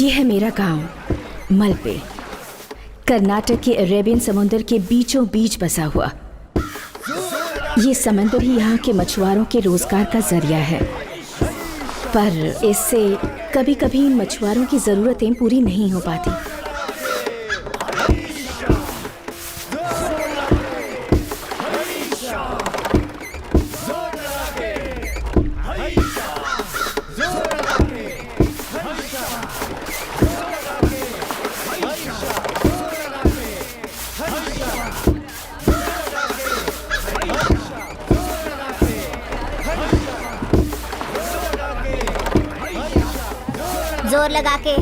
ये है मेरा गांव मलपे, कर्नाटक के अरेबियन समुंदर के बीचों बीच बसा हुआ। ये समंदर ही यहाँ के मछुआरों के रोजगार का जरिया है, पर इससे कभी कभी मछुआरों की जरूरतें पूरी नहीं हो पाती। जोर लगा के,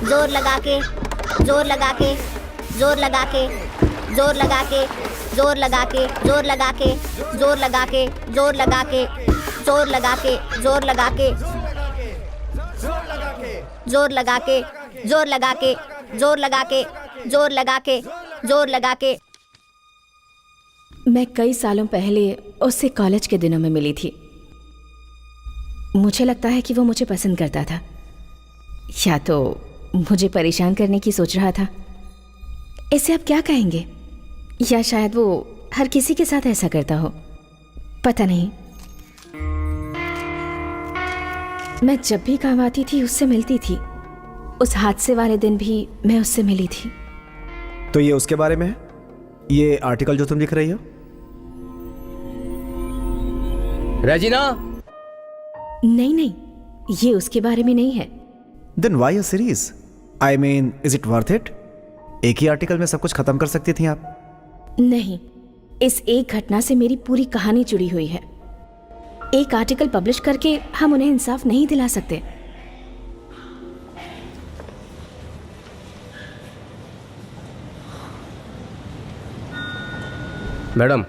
जोर लगा के, जोर लगा के, जोर लगा के, जोर लगा के, जोर लगा के, जोर लगा के, जोर लगा के, जोर लगा के, जोर लगा के, जोर लगा के, जोर लगा के, जोर लगा के, जोर लगा के, जोर लगा के, जोर लगा के। मैं कई सालों पहले उससे कॉलेज के दिनों में मिली थी। मुझे लगता है कि वो मुझे पसंद करता था, या तो मुझे परेशान करने की सोच रहा था। इसे आप क्या कहेंगे? या शायद वो हर किसी के साथ ऐसा करता हो, पता नहीं। मैं जब भी काम आती थी उससे मिलती थी। उस हादसे वाले दिन भी मैं उससे मिली थी। तो ये उसके बारे में है, ये आर्टिकल जो तुम लिख रही हो? रेजिना? नहीं नहीं, ये उसके बारे में नहीं है। Then why a series? I mean, is it worth it? एक ही आर्टिकल में सब कुछ खत्म कर सकती थी आप। नहीं, इस एक घटना से मेरी पूरी कहानी जुड़ी हुई है। एक आर्टिकल पब्लिश करके हम उन्हें इंसाफ नहीं दिला सकते। मैडम,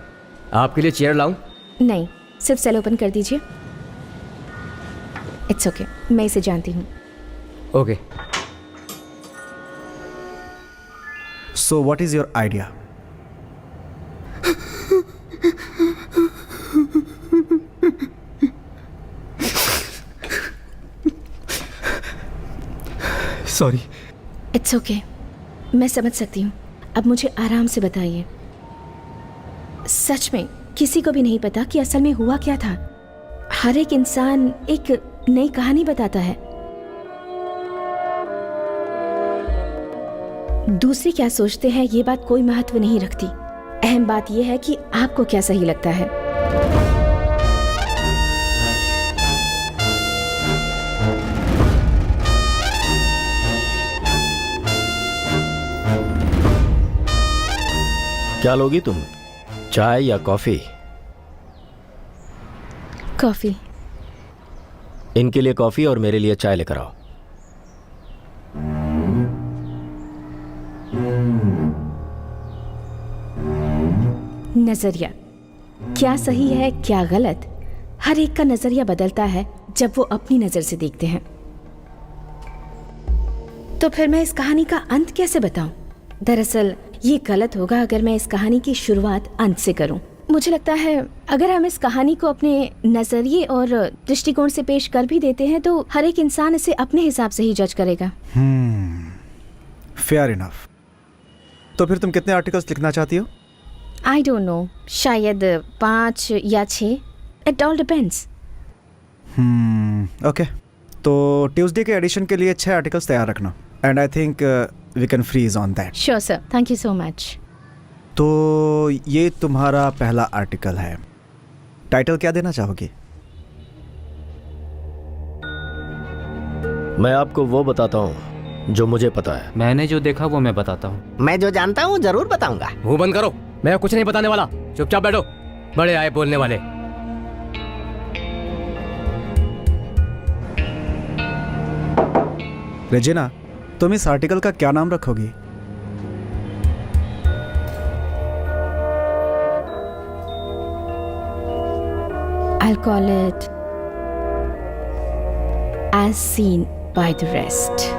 आपके लिए चेयर लाऊं? नहीं, सिर्फ सेल ओपन कर दीजिए। इट्स ओके, मैं इसे जानती हूँ। Okay. So what is your idea? Sorry. It's okay, मैं समझ सकती हूँ। अब मुझे आराम से बताइए, सच में किसी को भी नहीं पता कि असल में हुआ क्या था। हर एक इंसान एक नई कहानी बताता है। दूसरे क्या सोचते हैं ये बात कोई महत्व नहीं रखती। अहम बात यह है कि आपको क्या सही लगता है। क्या लोगी तुम, चाय या कॉफी? कॉफी। इनके लिए कॉफी और मेरे लिए चाय लेकर आओ। नजरिया क्या सही है क्या गलत, हर एक का नजरिया बदलता है जब वो अपनी नजर से देखते हैं। तो फिर मैं इस कहानी का अंत कैसे बताऊं? दरअसल ये गलत होगा अगर मैं इस कहानी की शुरुआत अंत से करूं। मुझे लगता है अगर हम इस कहानी को अपने नजरिए और दृष्टिकोण से पेश कर भी देते हैं तो हर एक इंसान इसे अपने हिसाब से ही जज करेगा। Fair enough. तो फिर तुम कितने आर्टिकल्स लिखना चाहती हो? आई डोंट नो, शायद 5 या 6। It all depends. ओके, तो ट्यूसडे के एडिशन के लिए 6 आर्टिकल्स तैयार रखना। And I think we can freeze on that. Sure sir, thank you so much. तो ये तुम्हारा पहला आर्टिकल है। टाइटल क्या देना चाहोगी? मैं आपको वो बताता हूँ जो मुझे पता है। मैंने जो देखा वो मैं बताता हूँ। मैं जो जानता हूँ जरूर बताऊंगा। मुंह बंद करो, मैं कुछ नहीं बताने वाला। चुपचाप बैठो, बड़े आए बोलने वाले। रेजिना, तुम इस आर्टिकल का क्या नाम रखोगी? I'll call it As Seen by the Rest.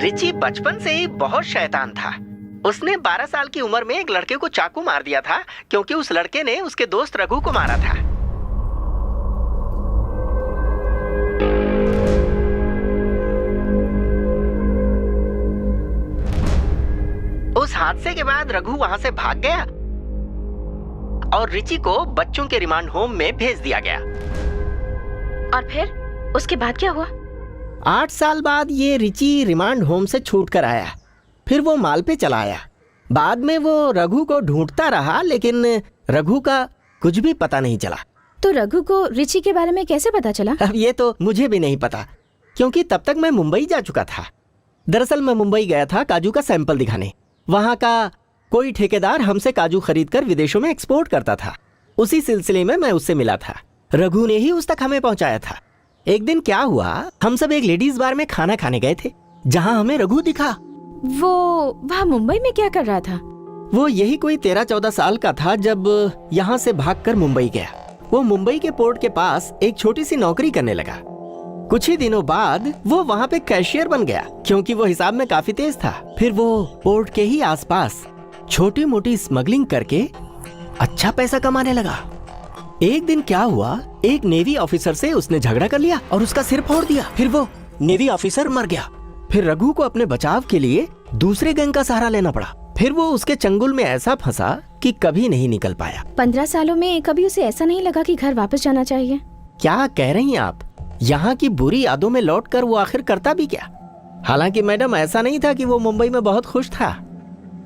Richie बचपन से ही बहुत शैतान था। उसने 12 साल की उम्र में एक लड़के को चाकू मार दिया था क्योंकि उस लड़के ने उसके दोस्त रघु को मारा था। उस हादसे के बाद रघु वहां से भाग गया और रिची को बच्चों के रिमांड होम में भेज दिया गया। और फिर उसके बाद क्या हुआ? 8 साल बाद ये रिची रिमांड होम से छूट कर आया। फिर वो माल पे चला आया। बाद में वो रघु को ढूंढता रहा, लेकिन रघु का कुछ भी पता नहीं चला। तो रघु को रिची के बारे में कैसे पता चला? अब ये तो मुझे भी नहीं पता, क्योंकि तब तक मैं मुंबई जा चुका था। दरअसल मैं मुंबई गया था काजू का सैंपल दिखाने। वहाँ का कोई ठेकेदार हमसे काजू खरीदकर विदेशों में एक्सपोर्ट करता था। उसी सिलसिले में मैं उससे मिला था। रघु ने ही उस तक हमें पहुंचाया था। एक दिन क्या हुआ, हम सब एक लेडीज बार में खाना खाने गए थे, जहाँ हमें रघु दिखा। वो वहाँ मुंबई में क्या कर रहा था? वो यही कोई 13-14 साल का था जब यहाँ से भागकर मुंबई गया। वो मुंबई के पोर्ट के पास एक छोटी सी नौकरी करने लगा। कुछ ही दिनों बाद वो वहाँ पे कैशियर बन गया, क्योंकि वो हिसाब में काफी तेज था। फिर वो पोर्ट के ही आसपास छोटी मोटी स्मगलिंग करके अच्छा पैसा कमाने लगा। एक दिन क्या हुआ, एक नेवी ऑफिसर से उसने झगड़ा कर लिया और उसका सिर फोड़ दिया। फिर वो नेवी ऑफिसर मर गया। फिर रघु को अपने बचाव के लिए दूसरे गैंग का सहारा लेना पड़ा। फिर वो उसके चंगुल में ऐसा फंसा कि कभी नहीं निकल पाया। 15 सालों में कभी उसे ऐसा नहीं लगा कि घर वापस जाना चाहिए? क्या कह रही हैं आप? यहाँ की बुरी यादों में लौटकर वो आखिर करता भी क्या? हालांकि मैडम, ऐसा नहीं था कि वो मुंबई में बहुत खुश था।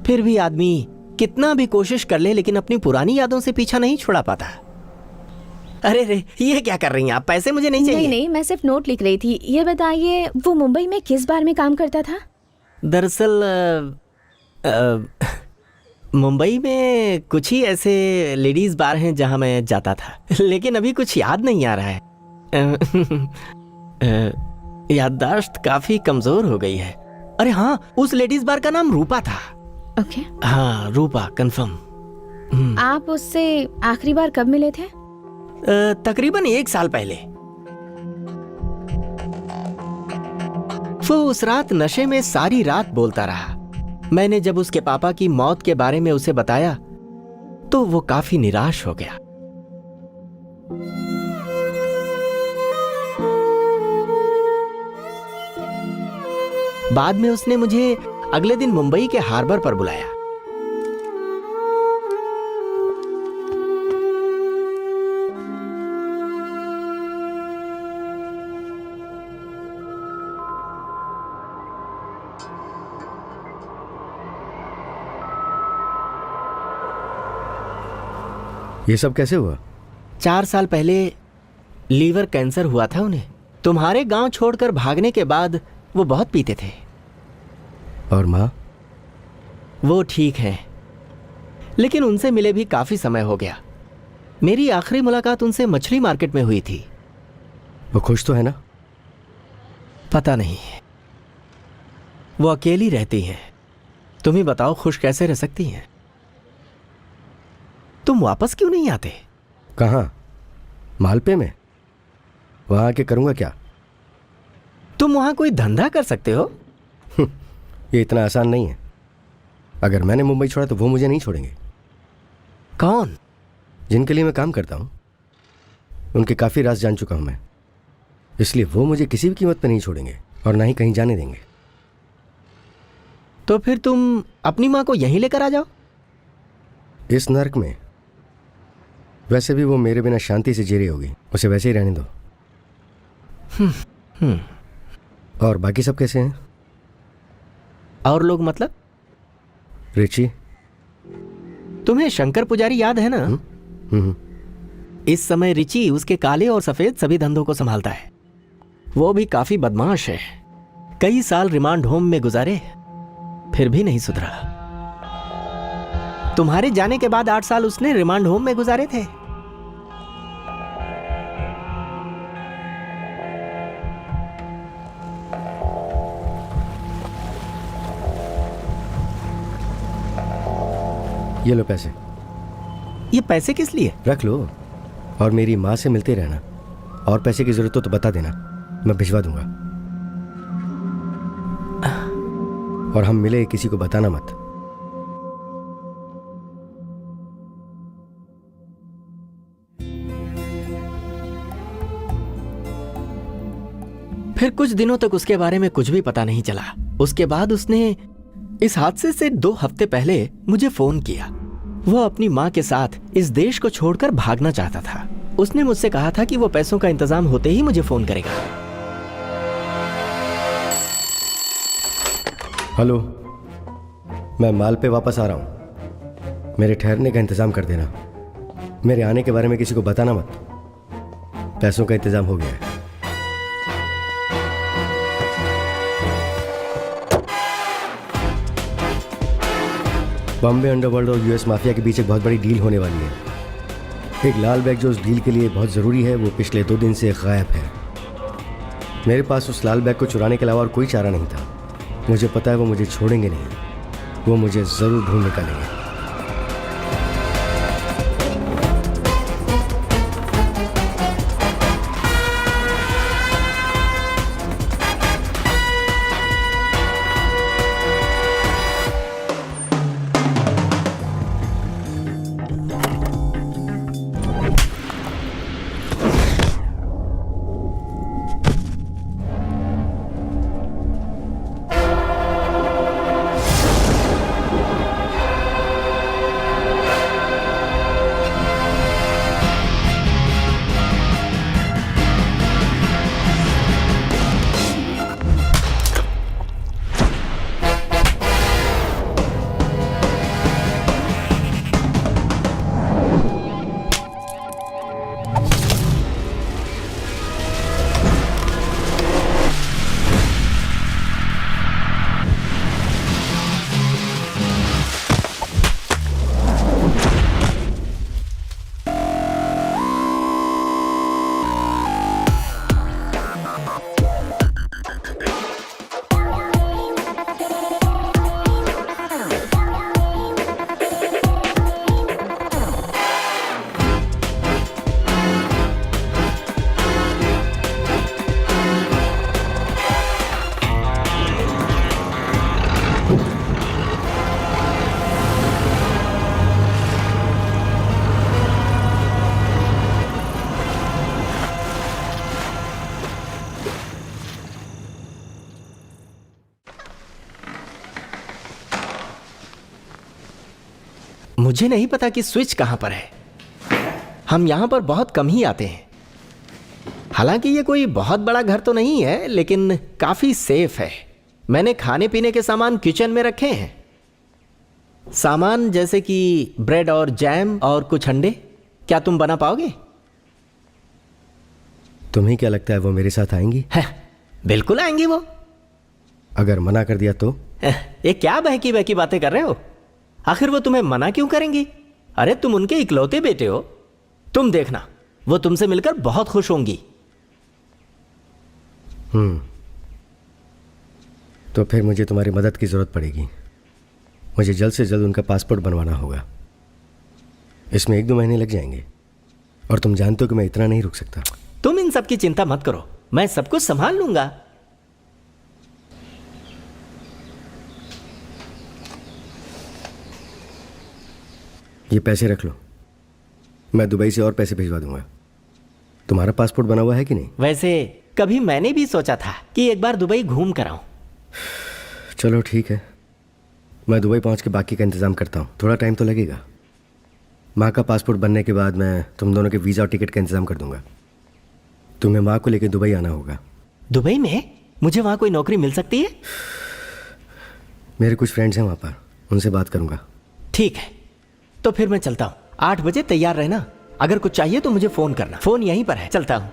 फिर भी आदमी कितना भी कोशिश कर ले, लेकिन अपनी पुरानी यादों से पीछा नहीं छुड़ा पाता। अरे रे, ये क्या कर रही हैं आप? पैसे मुझे नहीं चाहिए। नहीं नहीं, मैं सिर्फ नोट लिख रही थी। ये बताइए, वो मुंबई में किस बार में काम करता था? दरअसल मुंबई में कुछ ही ऐसे लेडीज बार हैं जहां मैं जाता था, लेकिन अभी कुछ याद नहीं आ रहा है। याददाश्त काफी कमजोर हो गई है। अरे हाँ, उस लेडीज बार का नाम रूपा था। ओके। हाँ, रूपा, कंफर्म। आप उससे आखिरी बार कब मिले थे? तकरीबन 1 साल पहले। वो उस रात नशे में सारी रात बोलता रहा। मैंने जब उसके पापा की मौत के बारे में उसे बताया तो वो काफी निराश हो गया। बाद में उसने मुझे अगले दिन मुंबई के हार्बर पर बुलाया। ये सब कैसे हुआ? 4 साल पहले लीवर कैंसर हुआ था उन्हें। तुम्हारे गांव छोड़कर भागने के बाद वो बहुत पीते थे। और माँ? वो ठीक है, लेकिन उनसे मिले भी काफी समय हो गया। मेरी आखिरी मुलाकात उनसे मछली मार्केट में हुई थी। वो खुश तो है ना? पता नहीं, वो अकेली रहती हैं। तुम ही बताओ, खुश कैसे रह सकती हैं? तुम वापस क्यों नहीं आते? कहाँ? मालपे में? वहाँ आके करूँगा क्या? तुम वहाँ कोई धंधा कर सकते हो। ये इतना आसान नहीं है। अगर मैंने मुंबई छोड़ा तो वो मुझे नहीं छोड़ेंगे। कौन? जिनके लिए मैं काम करता हूँ, उनके काफ़ी राज जान चुका हूँ मैं। इसलिए वो मुझे किसी भी कीमत पर नहीं छोड़ेंगे और ना ही कहीं जाने देंगे। तो फिर तुम अपनी माँ को यहीं लेकर आ जाओ। इस नर्क में वैसे भी वो मेरे बिना शांति से जी रही होगी, उसे वैसे ही रहने दो। और बाकी सब कैसे हैं? और लोग मतलब? रिची। तुम्हें शंकर पुजारी याद है ना? इस समय रिची उसके काले और सफेद सभी धंधों को संभालता है। वो भी काफी बदमाश है। कई साल रिमांड होम में गुजारे, फिर भी नहीं सुधरा। तुम्हारे जाने के बाद 8 साल उसने रिमांड होम में गुजारे थे। ये लो पैसे। ये पैसे किस लिए? रख लो और मेरी माँ से मिलते रहना। और पैसे की जरूरत हो तो बता देना, मैं भिजवा दूंगा। और हम मिले किसी को बताना मत। फिर कुछ दिनों तक उसके बारे में कुछ भी पता नहीं चला। उसके बाद उसने इस हादसे से 2 हफ्ते पहले मुझे फोन किया। वो अपनी माँ के साथ इस देश को छोड़कर भागना चाहता था। उसने मुझसे कहा था कि वो पैसों का इंतजाम होते ही मुझे फोन करेगा। हेलो, मैं माल पे वापस आ रहा हूँ। मेरे ठहरने का इंतजाम कर देना। मेरे आने के बारे में किसी को बताना मत। पैसों का इंतजाम हो गया है। बॉम्बे अंडरवर्ल्ड और यूएस माफिया के बीच एक बहुत बड़ी डील होने वाली है। एक लाल बैग जो उस डील के लिए बहुत ज़रूरी है, वो पिछले 2 दिन से गायब है। मेरे पास उस लाल बैग को चुराने के अलावा और कोई चारा नहीं था। मुझे पता है वो मुझे छोड़ेंगे नहीं, वो मुझे ज़रूर ढूंढ निकालेंगे। मुझे नहीं पता कि स्विच कहां पर है। हम यहां पर बहुत कम ही आते हैं। हालांकि ये कोई बहुत बड़ा घर तो नहीं है, लेकिन काफी सेफ है। मैंने खाने पीने के सामान किचन में रखे हैं। सामान जैसे कि ब्रेड और जैम और कुछ अंडे। क्या तुम बना पाओगे? तुम्हें क्या लगता है वो मेरे साथ आएंगी? बिल्कुल आएंगी वो। अगर मना कर दिया तो? ये क्या बहकी बहकी बातें कर रहे हो? आखिर वो तुम्हें मना क्यों करेंगी? अरे तुम उनके इकलौते बेटे हो। तुम देखना, वो तुमसे मिलकर बहुत खुश होंगी। तो फिर मुझे तुम्हारी मदद की जरूरत पड़ेगी। मुझे जल्द से जल्द उनका पासपोर्ट बनवाना होगा। इसमें 1-2 महीने लग जाएंगे और तुम जानते हो कि मैं इतना नहीं रुक सकता। तुम इन सब की चिंता मत करो, मैं सब कुछ संभाल लूंगा। ये पैसे रख लो, मैं दुबई से और पैसे भिजवा दूंगा। तुम्हारा पासपोर्ट बना हुआ है कि नहीं? वैसे कभी मैंने भी सोचा था कि एक बार दुबई घूम कर आऊं। चलो ठीक है, मैं दुबई पहुंच के बाकी का इंतज़ाम करता हूँ। थोड़ा टाइम तो लगेगा। माँ का पासपोर्ट बनने के बाद मैं तुम दोनों के वीज़ा और टिकट का इंतज़ाम कर दूंगा। तुम्हें माँ को लेकर दुबई आना होगा। दुबई में? मुझे वहाँ कोई नौकरी मिल सकती है? मेरे कुछ फ्रेंड्स हैं वहाँ पर, उनसे बात करूंगा। ठीक है, तो फिर मैं चलता हूँ। 8 बजे तैयार रहना। अगर कुछ चाहिए तो मुझे फोन करना। फोन यहीं पर है। चलता हूँ।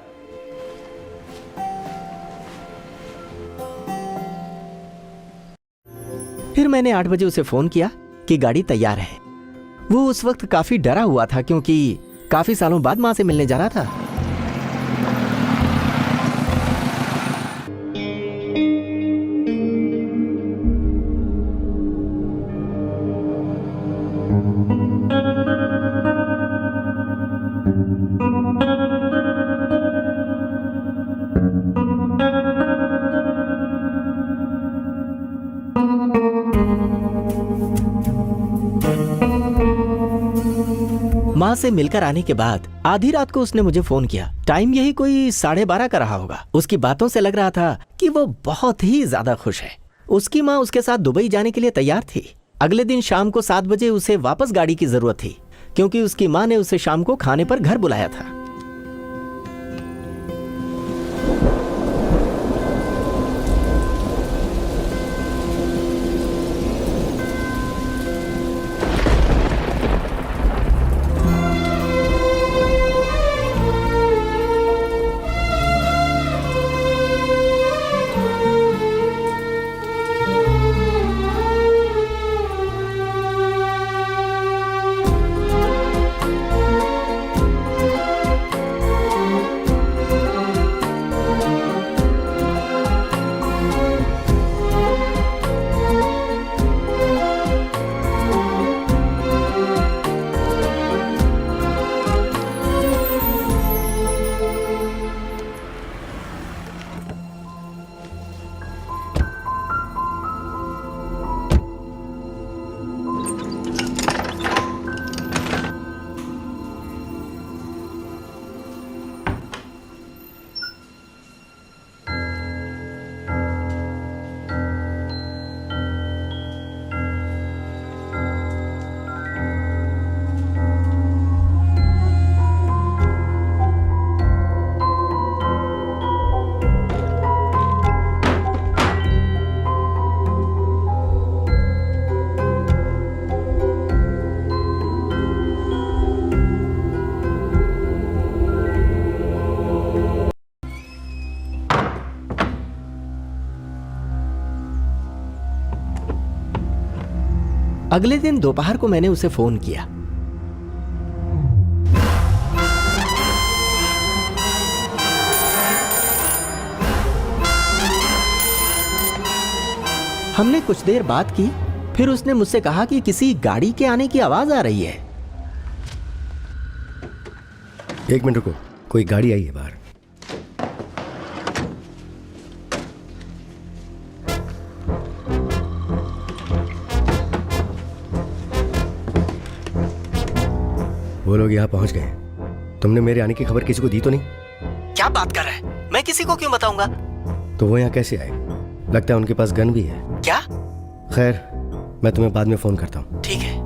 फिर मैंने 8 बजे उसे फोन किया कि गाड़ी तैयार है। वो उस वक्त काफी डरा हुआ था क्योंकि काफी सालों बाद मां से मिलने जा रहा था। माँ से मिलकर आने के बाद आधी रात को उसने मुझे फोन किया। टाइम यही कोई 12:30 का रहा होगा। उसकी बातों से लग रहा था कि वो बहुत ही ज्यादा खुश है। उसकी माँ उसके साथ दुबई जाने के लिए तैयार थी। अगले दिन शाम को 7 बजे उसे वापस गाड़ी की जरूरत थी क्योंकि उसकी माँ ने उसे शाम को खाने पर घर बुलाया था। अगले दिन दोपहर को मैंने उसे फोन किया। हमने कुछ देर बात की। फिर उसने मुझसे कहा कि किसी गाड़ी के आने की आवाज आ रही है। 1 मिनट रुको, कोई गाड़ी आई है बाहर। वो लोग यहाँ पहुंच गए। तुमने मेरे आने की खबर किसी को दी तो नहीं? क्या बात कर रहा है? मैं किसी को क्यों बताऊंगा? तो वो यहाँ कैसे आए? लगता है उनके पास गन भी है। क्या? खैर, मैं तुम्हें बाद में फोन करता हूँ। ठीक है।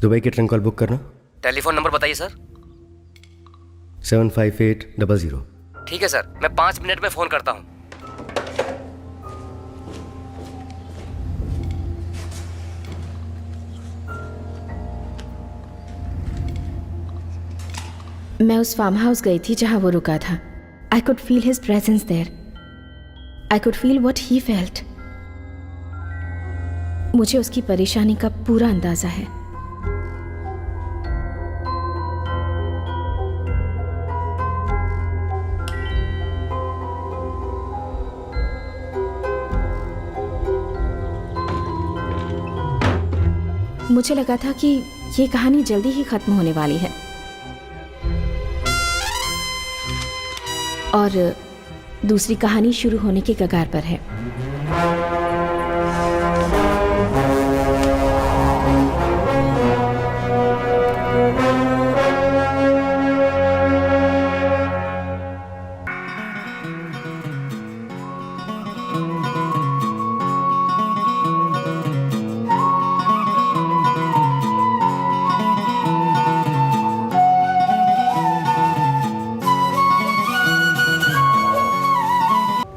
दुबई की ट्रेन कॉल बुक करना। टेलीफोन नंबर बताइए सर। 75800। ठीक है सर, मैं 5 मिनट में फोन करता हूँ। मैं उस फार्म हाउस गई थी जहां वो रुका था। I could feel his presence there. I could feel what he felt. मुझे उसकी परेशानी का पूरा अंदाजा है। मुझे लगा था कि ये कहानी जल्दी ही खत्म होने वाली है और दूसरी कहानी शुरू होने के कगार पर है।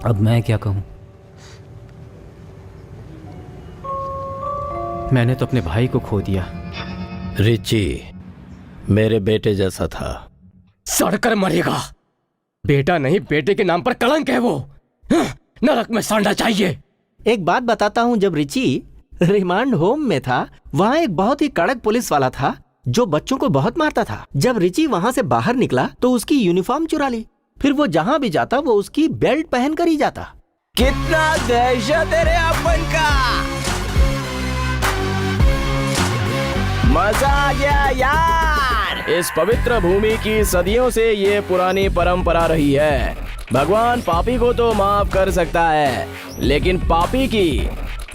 अब मैं क्या कहूँ? मैंने तो अपने भाई को खो दिया। रिची मेरे बेटे जैसा था। सड़कर मरेगा। बेटा नहीं, बेटे के नाम पर कलंक है वो। नरक में सड़ना चाहिए। एक बात बताता हूँ, जब रिची रिमांड होम में था वहाँ एक बहुत ही कड़क पुलिस वाला था जो बच्चों को बहुत मारता था। जब रिची वहाँ से बाहर निकला तो उसकी यूनिफॉर्म चुरा ली। फिर वो जहाँ भी जाता वो उसकी बेल्ट पहन कर ही जाता। कितना दहशत है रे अपन का। मजा आ गया यार। इस पवित्र भूमि की सदियों से ये पुरानी परंपरा रही है। भगवान पापी को तो माफ कर सकता है, लेकिन पापी की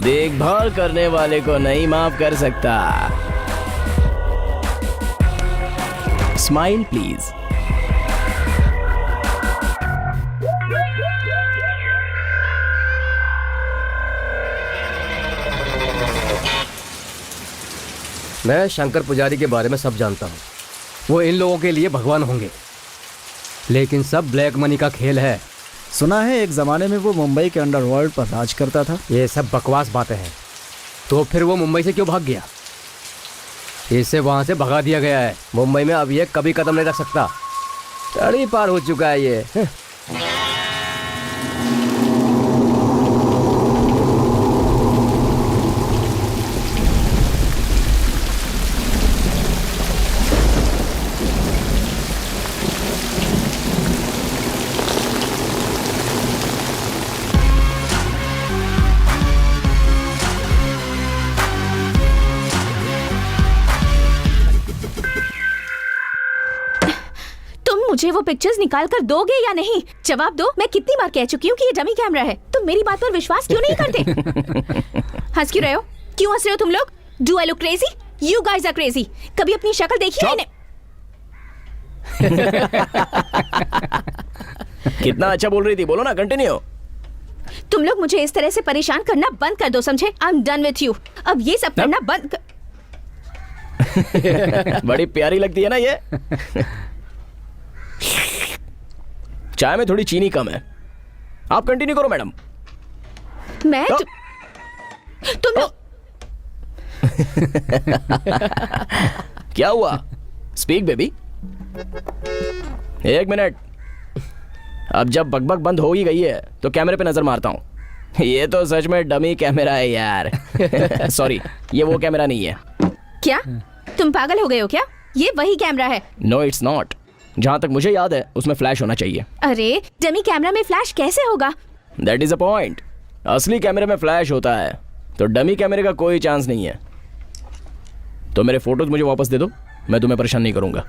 देखभाल करने वाले को नहीं माफ कर सकता। Smile please. मैं शंकर पुजारी के बारे में सब जानता हूँ। वो इन लोगों के लिए भगवान होंगे, लेकिन सब ब्लैक मनी का खेल है। सुना है एक जमाने में वो मुंबई के अंडरवर्ल्ड पर राज करता था। ये सब बकवास बातें हैं। तो फिर वो मुंबई से क्यों भाग गया? इसे वहां से भगा दिया गया है। मुंबई में अब ये कभी कदम नहीं रख सकता। तड़ी पार हो चुका है ये। मुझे वो पिक्चर्स निकाल कर दोगे या नहीं? जवाब दो। मैं कितनी बार कह चुकी हूँ कि ये डमी कैमरा है। तुम मेरी बात पर विश्वास क्यों नहीं करते? हंस क्यों रहे हो? क्यों हंस रहे हो तुम लोग? Do I look crazy? You guys are crazy. कभी अपनी शक्ल देखी है? कितना अच्छा बोल रही थी, बोलो ना, कंटिन्यू। तुम लोग मुझे इस तरह से परेशान करना बंद कर दो, समझे? I am done with you. अब ये सब करना बंद बड़ी प्यारी लगती है ना ये। चाय में थोड़ी चीनी कम है। आप कंटिन्यू करो मैडम। मैं तुम लोग क्या हुआ? Speak baby. एक मिनट। अब जब बकबक बंद हो ही गई है तो कैमरे पे नजर मारता हूँ। ये तो सच में डमी कैमरा है यार। सॉरी, ये वो कैमरा नहीं है। क्या तुम पागल हो गए हो क्या? ये वही कैमरा है। No it's not. जहां तक मुझे याद है उसमें फ्लैश होना चाहिए। अरे डमी कैमरा में फ्लैश कैसे होगा? That is a point. असली कैमरे में फ्लैश होता है, तो डमी कैमरे का कोई चांस नहीं है। तो मेरे फोटोज मुझे वापस दे दो, मैं तुम्हें परेशान नहीं करूंगा।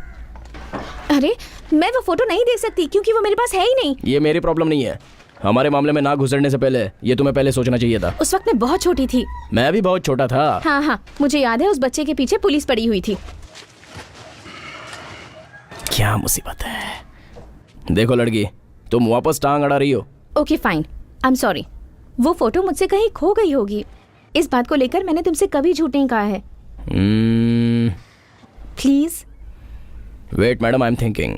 अरे मैं वो फोटो नहीं दे सकती क्योंकि वो मेरे पास है ही नहीं। ये मेरी प्रॉब्लम नहीं है। हमारे मामले में ना घुसड़ने से पहले ये तुम्हें पहले सोचना चाहिए था। उस वक्त मैं बहुत छोटी थी। मैं भी बहुत छोटा था। हाँ हाँ, मुझे याद है उस बच्चे के पीछे पुलिस पड़ी हुई थी। क्या मुसीबत है। देखो लड़की, तुम वापस टांग अड़ा रही हो। Okay fine, I am sorry. वो फोटो मुझसे कहीं खो गई होगी। इस बात को लेकर मैंने तुमसे कभी झूठ नहीं कहा है। Please wait madam, I am thinking.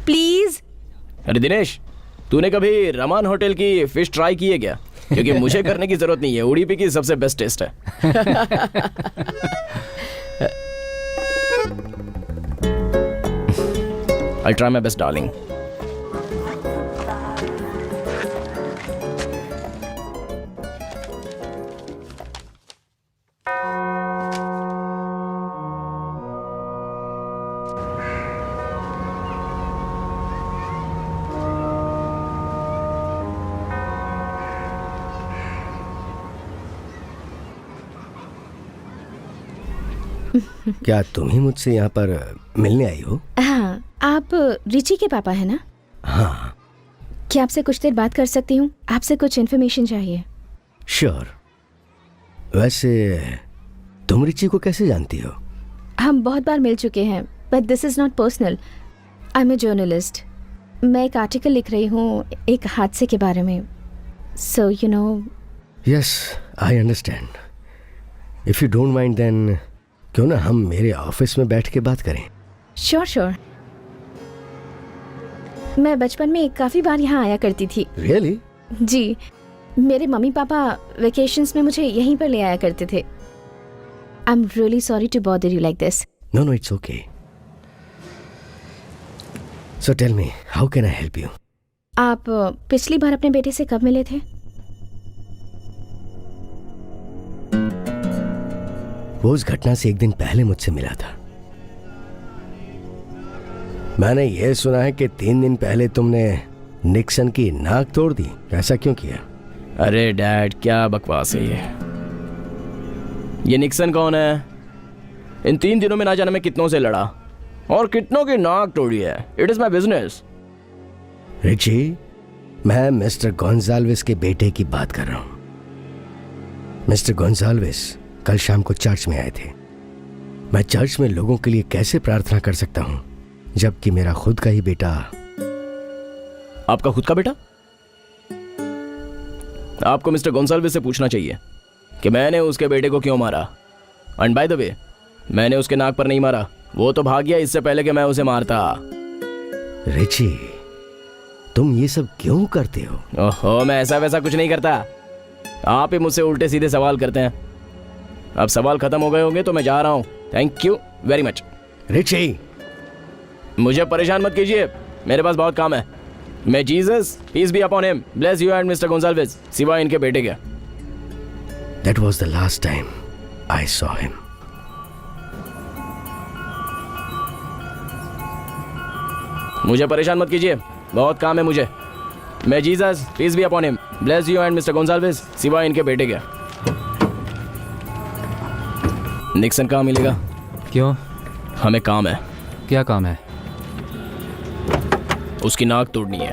Please. अरे दिनेश, तूने कभी रमान होटल की फिश ट्राई की है क्या? क्योंकि मुझे करने की जरूरत नहीं है, उडुपी की सबसे बेस्ट टेस्ट है। I try my best darling. क्या तुम ही मुझसे यहाँ पर मिलने आई हो? हाँ, आप रिची के पापा हैं ना? हाँ. क्या आपसे कुछ देर बात कर सकती हूँ? आपसे कुछ इन्फॉर्मेशन चाहिए. श्योर. वैसे तुम रिची को कैसे जानती हो? हम बहुत बार मिल चुके हैं, but this is not personal. I am a journalist. मैं एक आर्टिकल लिख रही हूँ एक हादसे के बारे में. So you know. Yes, I understand. If you don't mind then क्यों ना हम मेरे ऑफिस में बैठ के बात करें? Sure sure. मैं बचपन में काफ़ी बार यहाँ आया करती थी. रियली? जी, मेरे मम्मी पापा वेकेशंस में मुझे यहीं पर ले आया करते थे. I am really sorry to bother you like this. No no, it's okay. So tell me, how can I help you? आप पिछली बार अपने बेटे से कब मिले थे? वो उस घटना से एक दिन पहले मुझसे मिला था. मैंने ये सुना है कि 3 दिन पहले तुमने निक्सन की नाक तोड़ दी. ऐसा क्यों किया? अरे डैड, क्या बकवास है ये निक्सन कौन है? इन 3 दिनों में ना जाने मैं कितनों से लड़ा और कितनों की नाक तोड़ी है. It is my business. Richie, मैं मिस्टर गोंजाल्विस के बेटे की बात कर रहा हूं. मिस्टर गोंजाल्विस कल शाम को चर्च में आए थे. मैं चर्च में लोगों के लिए कैसे प्रार्थना कर सकता हूं जबकि मेरा खुद का ही बेटा. आपका खुद का बेटा? आपको मिस्टर गोंसाल्विस से पूछना चाहिए कि मैंने उसके बेटे को क्यों मारा. एंड बाय द वे, मैंने उसके नाक पर नहीं मारा. वो तो भाग गया इससे पहले कि मैं उसे मारता. रिची, तुम ये सब क्यों करते हो? ओहो, मैं ऐसा वैसा कुछ नहीं करता. आप ही मुझसे उल्टे सीधे सवाल करते हैं. अब सवाल खत्म हो गए होंगे तो मैं जा रहा हूं. Thank you very much. Richie, मुझे परेशान मत कीजिए, मेरे पास बहुत काम है. मैं Jesus, peace be upon him, bless you and mister Gonsalves, सिवाय इनके बेटे के. That was the last time I saw him. मुझे परेशान मत कीजिए, बहुत काम है मुझे. मैं Jesus, peace be upon him, bless you and mister Gonsalves, सिवाय इनके बेटे के. निक्सन कहाँ मिलेगा? क्यों? हमें काम है. क्या काम है? उसकी नाक तोड़नी है.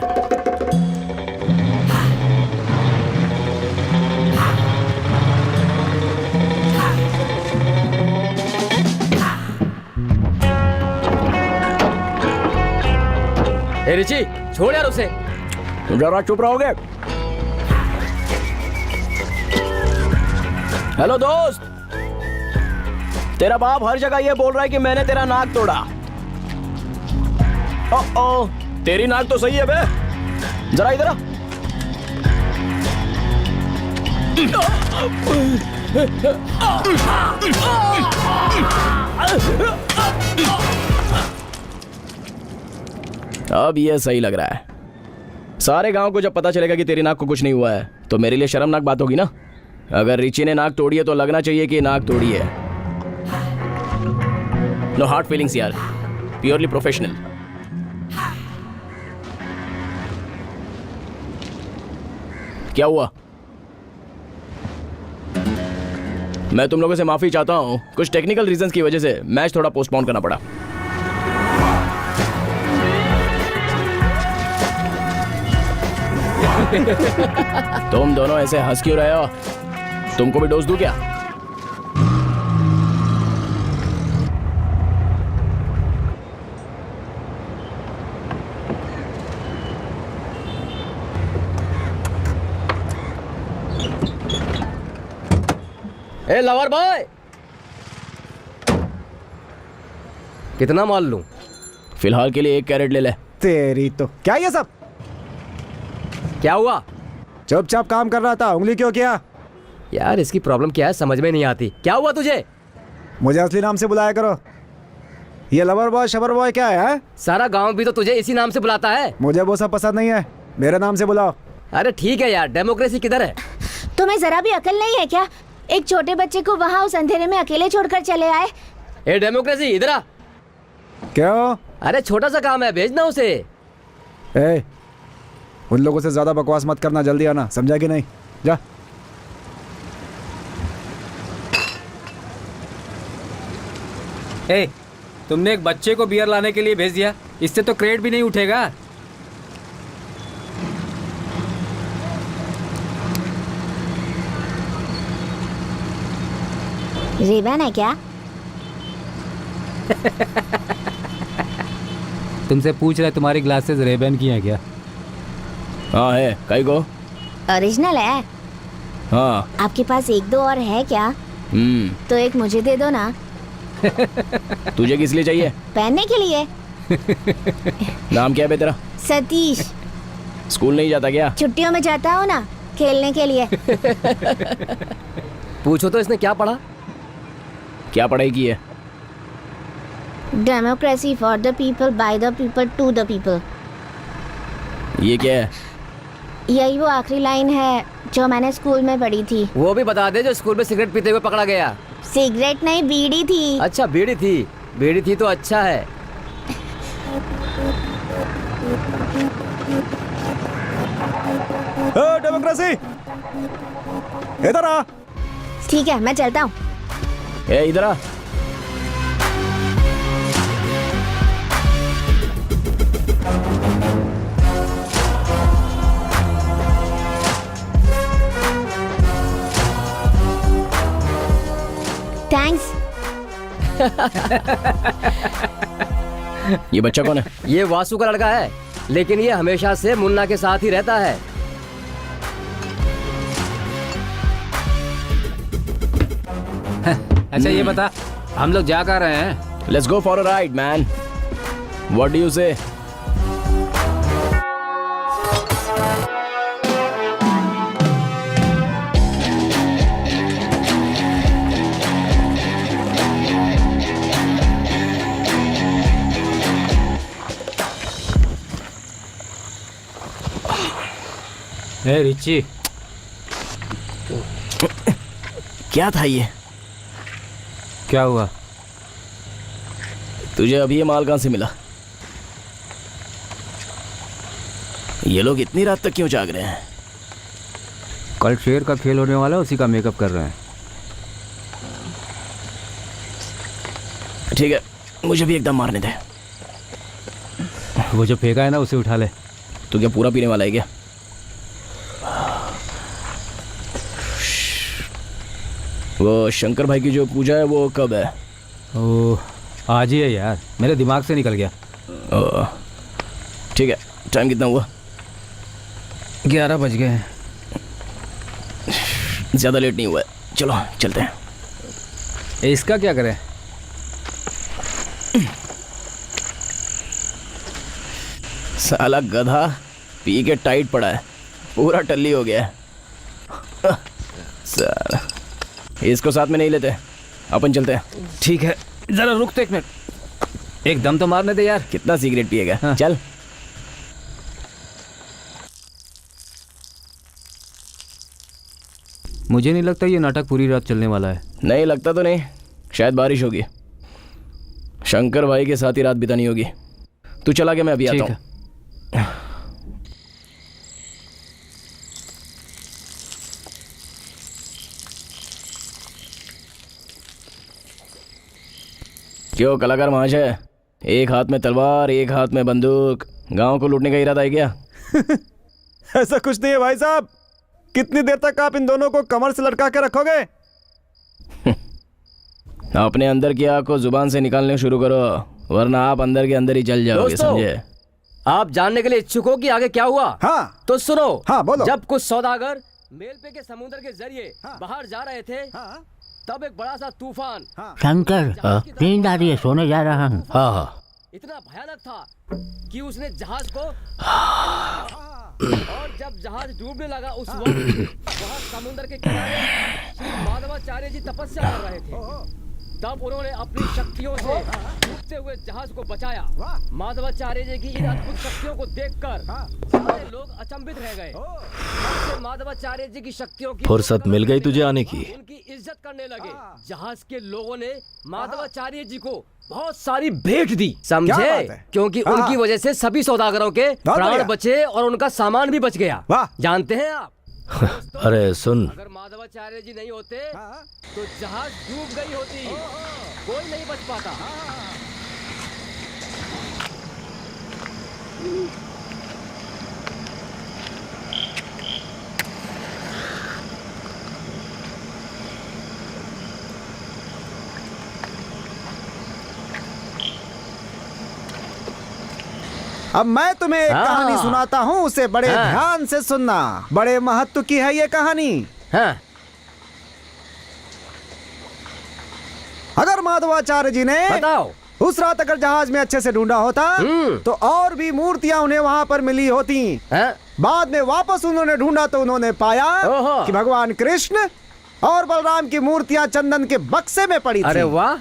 ए रिची, छोड़ यार उसे. जरा चुप रहोगे? हेलो दोस्त, तेरा बाप हर जगह ये बोल रहा है कि मैंने तेरा नाक तोड़ा. ओ, तेरी नाक तो सही है बे. जरा इधर आ. अब ये सही लग रहा है. सारे गांव को जब पता चलेगा कि तेरी नाक को कुछ नहीं हुआ है तो मेरे लिए शर्मनाक बात होगी ना. अगर रिची ने नाक तोड़ी है तो लगना चाहिए कि नाक तोड़ी है. नो हार्ड फीलिंग्स यार, प्योरली प्रोफेशनल. क्या हुआ? मैं तुम लोगों से माफी चाहता हूं. कुछ टेक्निकल रीजंस की वजह से मैच थोड़ा पोस्टपोन करना पड़ा. तुम दोनों ऐसे हंस क्यों रहे हो? तुमको भी डोज दूं क्या? ए लवर बॉय, कितना माल लूं? फिलहाल के लिए 1 कैरेट ले ले. तेरी तो क्या ये सब? क्या हुआ? चुपचाप काम कर रहा था, उंगली क्यों किया? यार इसकी प्रॉब्लम क्या है समझ में नहीं आती. क्या हुआ तुझे? मुझे असली नाम से बुलाया करो. ये लवर बॉय शबर बॉय क्या है? सारा गांव भी तो तुझे इसी नाम से बुलाता है। मुझे वो सब पसंद नहीं है, मेरे नाम से बुलाओ। अरे ठीक है यार, डेमोक्रेसी किधर है? तुम्हें जरा भी अकल नहीं है क्या? एक छोटे बच्चे को वहाँ उस अंधेरे में अकेले छोड़कर चले आए। ए डेमोक्रेसी इधर आ। क्यों? अरे छोटा सा काम है, भेजना उसे। ए, उन लोगों से ज्यादा बकवास मत करना, जल्दी आना, समझा कि नहीं? जा। ए, तुमने एक बच्चे को बियर लाने के लिए भेज दिया, इससे तो क्रेट भी नहीं उठेगा। रेबन है क्या? तुमसे पूछ रहे तुम्हारी ग्लासेस रेबन की हैं क्या? हाँ है, कई को? ओरिजिनल है। हाँ। आपके पास एक दो और है क्या? तो एक मुझे दे दो ना। तुझे किस लिए चाहिए? पहनने के लिए। नाम क्या है बे तेरा? सतीश। स्कूल नहीं जाता क्या? छुट्टियों में जाता हूँ ना, खेलने के लिए। पूछो तो इसने क्या पढ़ा? क्या पढ़ाई की है? Democracy for the people, by the people, to the people. ये क्या है? यही वो आखिरी लाइन है जो मैंने स्कूल में पढ़ी थी। वो भी बता दे जो स्कूल में सिगरेट पीते हुए पकड़ा गया। सिगरेट नहीं, बीड़ी थी। अच्छा बीड़ी थी, बीड़ी थी तो अच्छा है। डेमोक्रेसी इधर आ। ठीक है, मैं चलता हूँ। ए इधर आ। थैंक्स। ये बच्चा कौन है? ये वासु का लड़का है, लेकिन ये हमेशा से मुन्ना के साथ ही रहता है। अच्छा ये बता, हम लोग जा कर रहे हैं? Let's go for a ride, man. What do you say? ए रिची, क्या था ये? क्या हुआ? तुझे अभी ये माल कहाँ से मिला? ये लोग इतनी रात तक क्यों जाग रहे हैं? कल शेर का खेल होने वाला है, उसी का मेकअप कर रहे हैं। ठीक है, मुझे भी एकदम मारने दे। वो जो फेंका है ना, उसे उठा ले। तू क्या पूरा पीने वाला है क्या? वो शंकर भाई की जो पूजा है वो कब है? ओ, आज ही है यार, मेरे दिमाग से निकल गया। ठीक है, टाइम कितना हुआ? 11 बज गए हैं। ज़्यादा लेट नहीं हुआ है, चलो चलते हैं। इसका क्या करें? साला गधा पी के टाइट पड़ा है, पूरा टल्ली हो गया है। साला इसको साथ में नहीं लेते, अपन चलते हैं। ठीक है, जरा रुक तो एक मिनट, एक दम तो मारने दे यार। कितना सिगरेट पिएगा? हाँ। चल। मुझे नहीं लगता ये नाटक पूरी रात चलने वाला है। नहीं लगता तो नहीं, शायद बारिश होगी। शंकर भाई के साथ ही रात बितानी होगी। तू चला गया, मैं अभी आता हूँ। क्यों कलाकार महाशय, एक हाथ में तलवार एक हाथ में बंदूक, गांव को लूटने का इरादा है क्या? ऐसा कुछ नहीं है भाई साहब। कितनी देर तक आप इन दोनों को कमर से लटका के रखोगे? अपने अंदर की आग को जुबान से निकालने शुरू करो, वरना आप अंदर के अंदर ही जल जाओगे, समझे? आप जानने के लिए इच्छुक हो कि आगे क्या हुआ? हाँ। तो सुनो। हाँ बोलो। जब कुछ सौदागर मेलपे के समुद्र के जरिए बाहर जा रहे थे, तब एक बड़ा सा तूफान शंकर, नींद आ रही है, सोने जा रहा हूँ। हाँ। इतना भयानक था कि उसने जहाज को और जब जहाज डूबने लगा उस वक्त वहाँ समुद्र के किनारे श्री माधवाचार्य जी तपस्या कर रहे थे। तब उन्होंने अपनी शक्तियों से डूबते हुए जहाज को बचाया। माधवाचार्य जी की इन अद्भुत शक्तियों को देखकर सारे लोग अचंभित रह गए। तब से माधवाचार्य जी की शक्तियों की फुर्सत मिल गई तुझे आने की? उनकी इज्जत करने लगे। जहाज के लोगों ने माधवाचार्य जी को बहुत सारी भेंट दी, क्या समझे? बात है? क्योंकि हाँ। उनकी वजह से सभी सौदागरों के बहुत प्राण बढ़िया। बचे और उनका सामान भी बच गया। वाह। जानते हैं आप? अरे सुन, अगर माधवाचार्य जी नहीं होते तो जहाज डूब गई होती, कोई नहीं बच पाता। अब मैं तुम्हें एक हाँ। कहानी सुनाता हूँ, उसे बड़े हाँ। ध्यान से सुनना। बड़े महत्व की है ये कहानी। हाँ, अगर माधवाचार्य जी ने बताओ। उस रात अगर जहाज में अच्छे से ढूंढा होता तो और भी मूर्तियां उन्हें वहां पर मिली होती। हाँ? बाद में वापस उन्होंने ढूंढा तो उन्होंने पाया ओहो। कि भगवान कृष्ण और बलराम की मूर्तियां चंदन के बक्से में पड़ी अरे थी। वाह।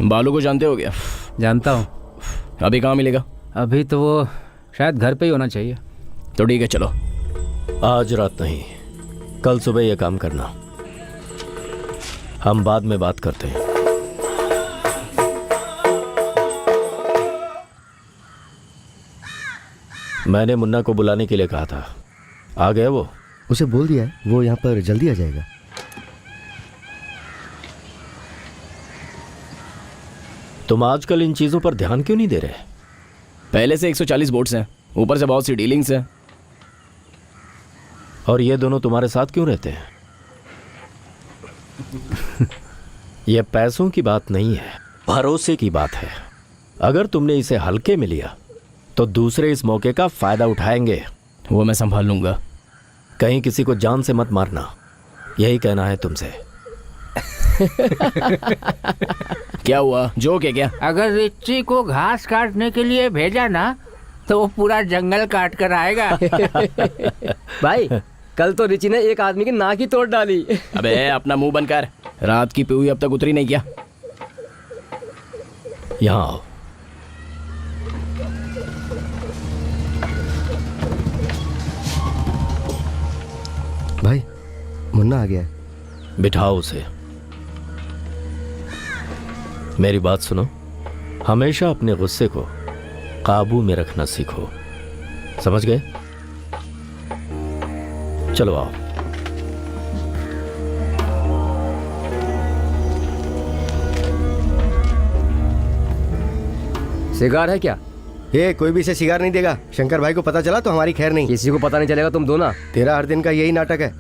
बालू को जानते हो क्या? जानता हूँ। अभी कहाँ मिलेगा? अभी तो वो शायद घर पे ही होना चाहिए। तो ठीक है, चलो। आज रात नहीं, कल सुबह यह काम करना। हम बाद में बात करते हैं। मैंने मुन्ना को बुलाने के लिए कहा था, आ गया वो? उसे बोल दिया है, वो यहाँ पर जल्दी आ जाएगा। तुम आजकल इन चीजों पर ध्यान क्यों नहीं दे रहे? पहले से 140 बोट्स हैं, ऊपर से बहुत सी डीलिंग्स हैं। और ये दोनों तुम्हारे साथ क्यों रहते हैं? यह पैसों की बात नहीं है, भरोसे की बात है। अगर तुमने इसे हल्के में लिया तो दूसरे इस मौके का फायदा उठाएंगे। वो मैं संभाल लूंगा। कहीं किसी को जान से मत मारना, यही कहना है तुमसे। क्या हुआ? जोक है क्या? अगर रिच्ची को घास काटने के लिए भेजा ना तो वो पूरा जंगल काट कर आएगा। भाई, कल तो रिची ने एक आदमी की नाक ही तोड़ डाली। अबे अपना मुंह बंद कर। रात की पीहुई अब तक उतरी नहीं क्या? यहाँ आओ। भाई, मुन्ना आ गया है। बिठाओ उसे। मेरी बात सुनो, हमेशा अपने गुस्से को काबू में रखना सीखो, समझ गए? चलो आओ। सिगार है क्या? ये कोई भी इसे सिगार नहीं देगा। शंकर भाई को पता चला तो हमारी खैर नहीं। किसी को पता नहीं चलेगा, तुम दो ना। तेरा हर दिन का यही नाटक है।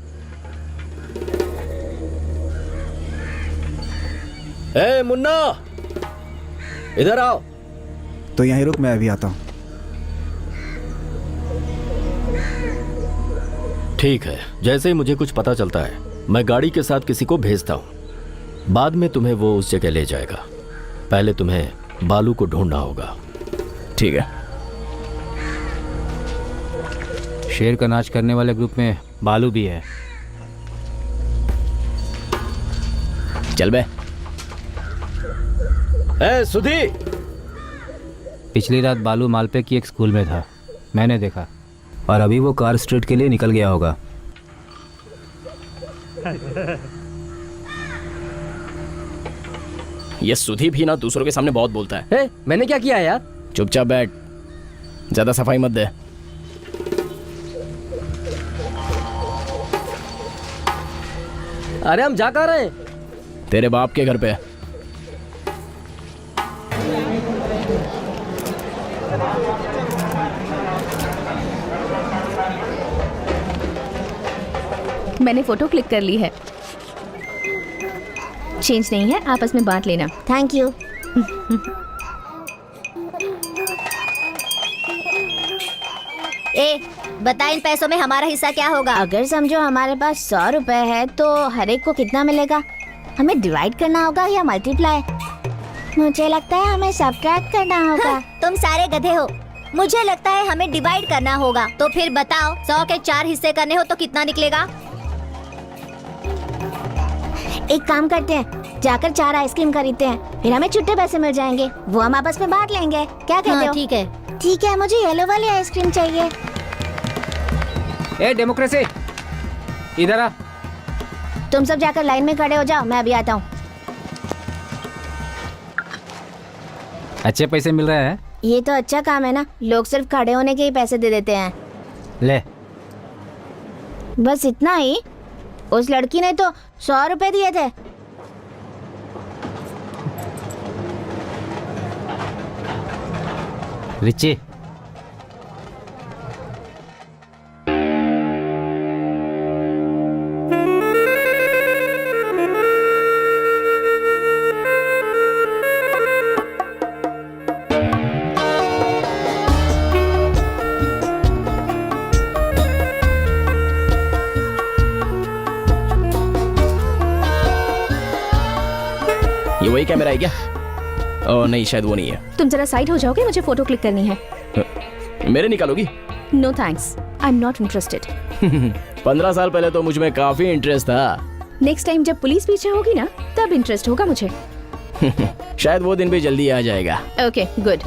ए मुन्ना, इधर आओ। तो यहीं रुक, मैं अभी आता हूँ। ठीक है, जैसे ही मुझे कुछ पता चलता है मैं गाड़ी के साथ किसी को भेजता हूँ। बाद में तुम्हें वो उस जगह ले जाएगा। पहले तुम्हें बालू को ढूंढना होगा। ठीक है। शेर का नाच करने वाले ग्रुप में बालू भी है। चल बे। ए सुधी, पिछली रात बालू मालपे की एक स्कूल में था, मैंने देखा। और अभी वो कार स्ट्रीट के लिए निकल गया होगा। ये सुधी भी ना दूसरों के सामने बहुत बोलता है। ए, मैंने क्या किया है यार? चुपचाप बैठ, ज्यादा सफाई मत दे। अरे हम जा कहाँ रहे हैं? तेरे बाप के घर पे। मैंने फोटो क्लिक कर ली है। चेंज नहीं है, आपस में बांट लेना। Thank you. ए, बता इन पैसों में हमारा हिस्सा क्या होगा? अगर समझो हमारे पास 100 रुपए है तो हर एक को कितना मिलेगा? हमें डिवाइड करना होगा या मल्टीप्लाई? मुझे लगता है हमें सब्ट्रैक्ट करना होगा। हाँ, तुम सारे गधे हो। मुझे लगता है हमें डिवाइड करना होगा। तो फिर बताओ 100 के 4 हिस्से करने हो तो कितना निकलेगा? एक काम करते हैं, जाकर 4 आइसक्रीम खरीदते हैं, फिर हमें छुट्टे पैसे मिल जाएंगे, वो हम आपस में बांट लेंगे। क्या कहते हाँ, हो? ठीक है। ठीक है, मुझे येलो वाली आइसक्रीम चाहिए। ए डेमोक्रेसी, इधर आ। तुम सब जाकर लाइन में खड़े हो जाओ, मैं अभी आता हूँ। अच्छे पैसे मिल रहे हैं। ये तो अच्छा काम है ना, लोग सिर्फ खड़े होने के ही पैसे दे देते हैं। ले। बस इतना ही? उस लड़की ने तो 100 रुपए दिए थे। रिची, ये वही कैमरा है क्या? ओह नहीं, शायद वो नहीं है। तुम जरा साइड हो जाओगे, मुझे फोटो क्लिक करनी है। मेरे निकालोगी? No thanks, I am not interested. 15 साल पहले तो मुझ में काफी इंटरेस्ट था। नेक्स्ट टाइम जब पुलिस पीछे होगी ना, तब इंटरेस्ट होगा मुझे। शायद वो दिन भी जल्दी आ जाएगा। Okay good.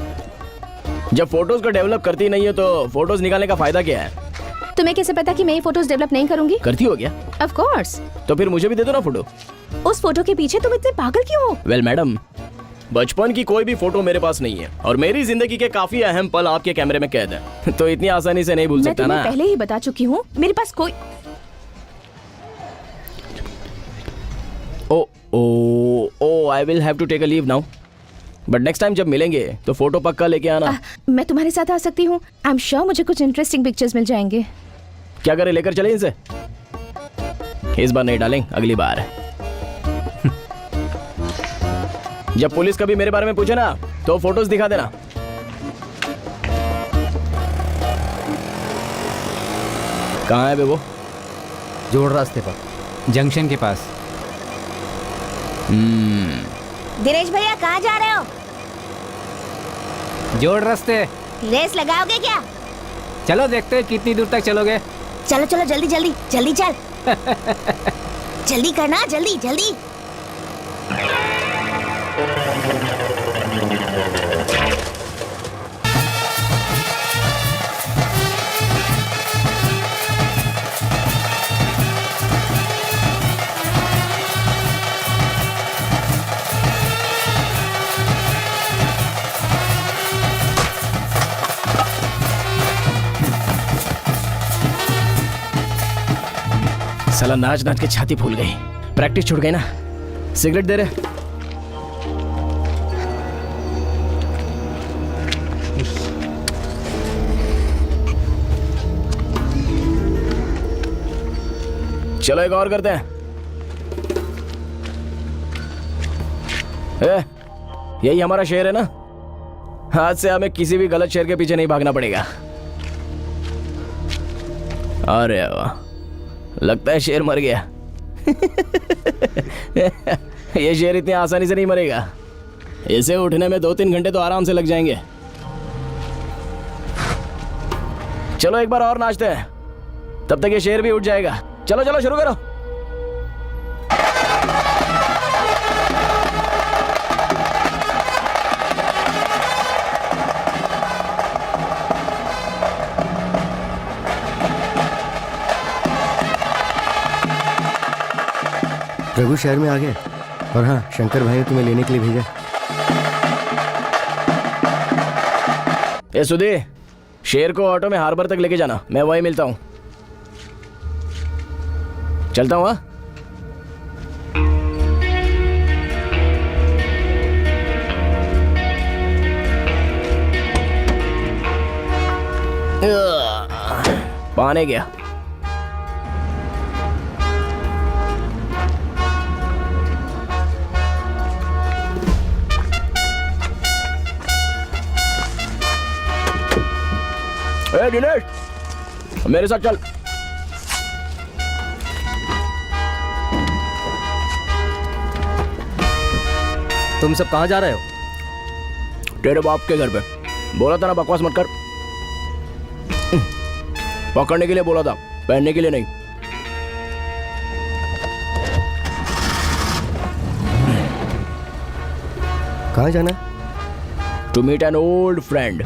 जब फोटोज को डेवलप करती नहीं हो तो फोटोज निकालने का फायदा क्या है? तुम्हें कैसे पता कि मैं ये फोटोज डेवलप नहीं करूंगी? करती हो क्या? Of course. तो फिर मुझे भी दे दो ना फोटो। उस फोटो के पीछे तुम इतने पागल क्यों हो? वेल मैडम, बचपन की कोई भी फोटो मेरे पास नहीं है और मेरी जिंदगी के काफी अहम पल आपके कैमरे में कैद है। तो इतनी आसानी से नहीं भूल मैं सकता तुम्हें ना। पहले ही बता चुकी हूँ, मेरे पास कोई। Oh I will have to take a leave now, but next time जब मिलेंगे तो फोटो पक्का लेके आना। मैं तुम्हारे साथ आ सकती हूँ। आई एम श्योर मुझे कुछ इंटरेस्टिंग पिक्चर्स मिल जाएंगे। क्या करें, लेकर चले इनसे? इस बार नहीं डालेंगे, अगली बार। जब पुलिस कभी मेरे बारे में पूछे ना तो फोटोज दिखा देना। कहाँ है बे वो? जोड़ रास्ते पर, जंक्शन के पास। दिनेश भैया कहाँ जा रहे हो? जोड़ रास्ते। रेस लगाओगे क्या? चलो देखते हैं कितनी दूर तक चलोगे। चलो चलो जल्दी जल्दी जल्दी चल। जल्दी करना, जल्दी जल्दी। साला नाच नाच के छाती फूल गई, प्रैक्टिस छूट गई ना। सिगरेट दे रहे? चलो एक और करते हैं। यही हमारा शहर है ना, आज से हमें किसी भी गलत शहर के पीछे नहीं भागना पड़ेगा। अरे वाह, लगता है शेर मर गया। ये शेर इतनी आसानी से नहीं मरेगा, इसे उठने में 2-3 घंटे तो आराम से लग जाएंगे। चलो एक बार और नाचते हैं, तब तक ये शेर भी उठ जाएगा। चलो चलो शुरू करो। रघु शहर में आ गए, और हाँ, शंकर भाई ने तुम्हें लेने के लिए भेजा। ए सुधी, शेर को ऑटो में हार्बर तक लेके जाना, मैं वहीं मिलता हूँ। चलता हूँ। पाने गया। ए दिनेश, मेरे साथ चल। तुम सब कहाँ जा रहे हो? तेरे बाप के घर पे। बोला था ना बकवास मत कर। पकड़ने के लिए बोला था, पहनने के लिए नहीं। कहाँ जाना है? To meet an old friend.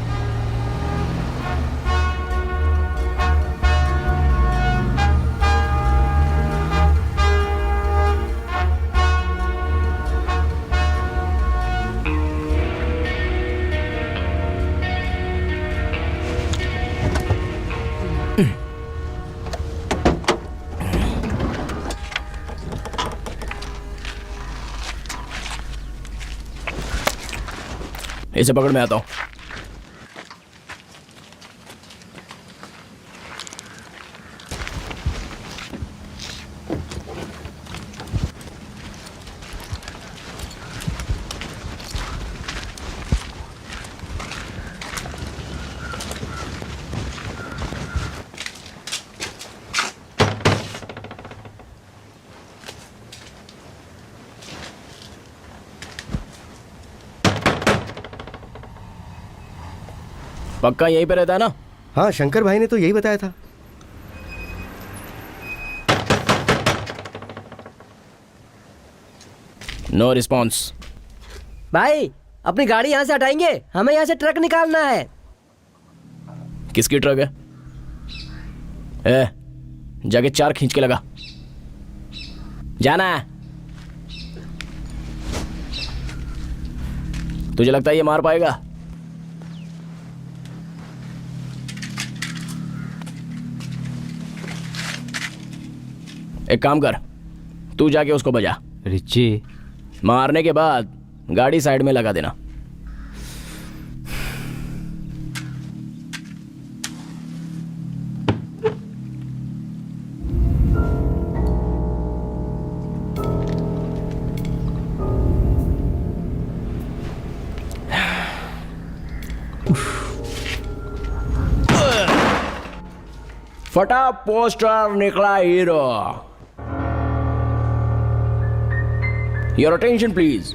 इसे पकड़ में आता हूं। पक्का यहीं पे रहता है ना? हाँ, शंकर भाई ने तो यही बताया था। No response. भाई अपनी गाड़ी यहाँ से हटाएंगे, हमें यहाँ से ट्रक निकालना है। किसकी ट्रक है? ए, जाके 4 खींच के लगा। जाना है। तुझे लगता है ये मार पाएगा? एक काम कर, तू जाके उसको बजा। रिची, मारने के बाद गाड़ी साइड में लगा देना। फटा पोस्टर, निकला हीरो। Your attention please.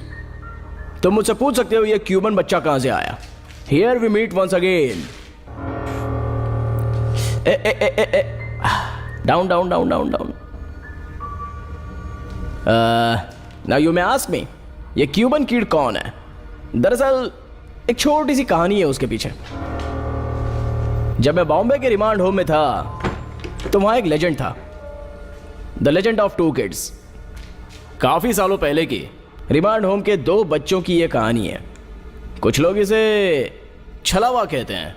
तुम मुझसे पूछ सकते हो ये क्यूबन बच्चा कहां से आया। Here we meet once again. Down down down down down. Now you may ask me, ये क्यूबन किड कौन है? दरअसल एक छोटी सी कहानी है उसके पीछे। जब मैं बॉम्बे के रिमांड होम में था तो वहां एक लेजेंड था, द लेजेंड ऑफ 2 किड्स। काफी सालों पहले की रिमांड होम के 2 बच्चों की यह कहानी है। कुछ लोग इसे छलावा कहते हैं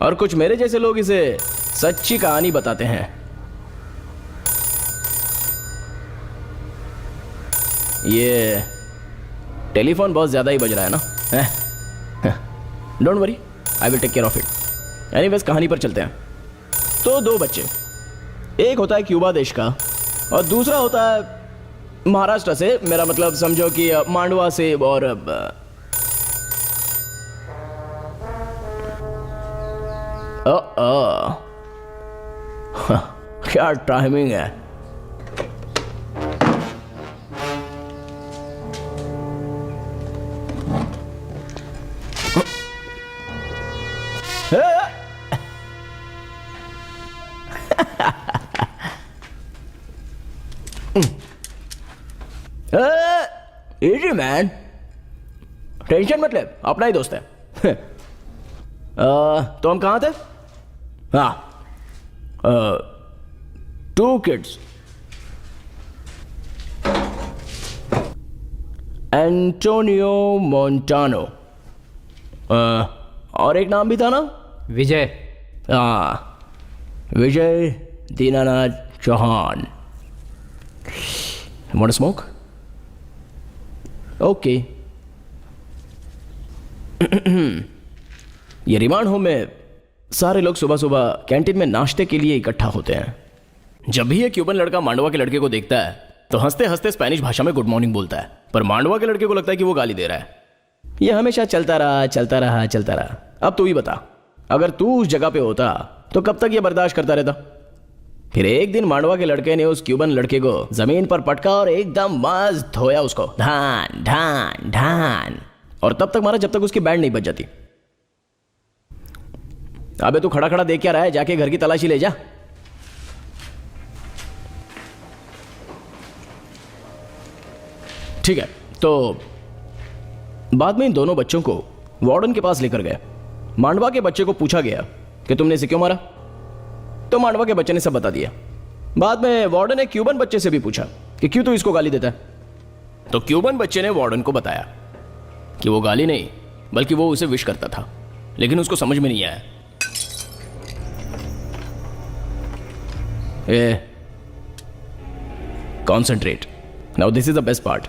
और कुछ मेरे जैसे लोग इसे सच्ची कहानी बताते हैं। ये टेलीफोन बहुत ज्यादा ही बज रहा है ना? Don't worry, I will take care of it. Anyways, कहानी पर चलते हैं। तो 2 बच्चे, एक होता है क्यूबा देश का और दूसरा होता है महाराष्ट्र से। मेरा मतलब समझो कि मांडवा से। और क्या टाइमिंग है। इजी मैन, टेंशन मत ले, अपना ही दोस्त है। तो हम कहाँ थे? हाँ, 2 किड्स, एंटोनियो मोंटानो, और एक नाम भी था ना? विजय। हाँ, Vijay Dinanath Chauhan. Want to smoke? Okay. ये रिमांड होम में सारे लोग सुबह सुबह कैंटीन में नाश्ते के लिए इकट्ठा होते हैं। जब भी ये क्यूबन लड़का मांडवा के लड़के को देखता है तो हंसते हंसते स्पेनिश भाषा में गुड मॉर्निंग बोलता है, पर मांडवा के लड़के को लगता है कि वो गाली दे रहा है। ये हमेशा चलता रहा चलता रहा चलता रहा। अब तू ही बता, अगर तू उस जगह पे होता तो कब तक ये बर्दाश्त करता रहता? फिर एक दिन मांडवा के लड़के ने उस क्यूबन लड़के को जमीन पर पटका और एकदम मस्त धोया उसको, ढान ढान ढान। और तब तक मारा जब तक उसकी बैंड नहीं बज जाती। अबे तू खड़ा खड़ा देख क्या रहा है, जाके घर की तलाशी ले जा। ठीक है, तो बाद में इन दोनों बच्चों को वार्डन के पास लेकर गए। मांडवा के बच्चे को पूछा गया कि तुमने इसे क्यों मारा, तो मांडवा के बच्चे ने सब बता दिया। बाद में वार्डन ने क्यूबन बच्चे से भी पूछा कि क्यों तू इसको गाली देता है, तो क्यूबन बच्चे ने वार्डन को बताया कि वो गाली नहीं बल्कि वो उसे विश करता था, लेकिन उसको समझ में नहीं आया। Concentrate now, this is the best part.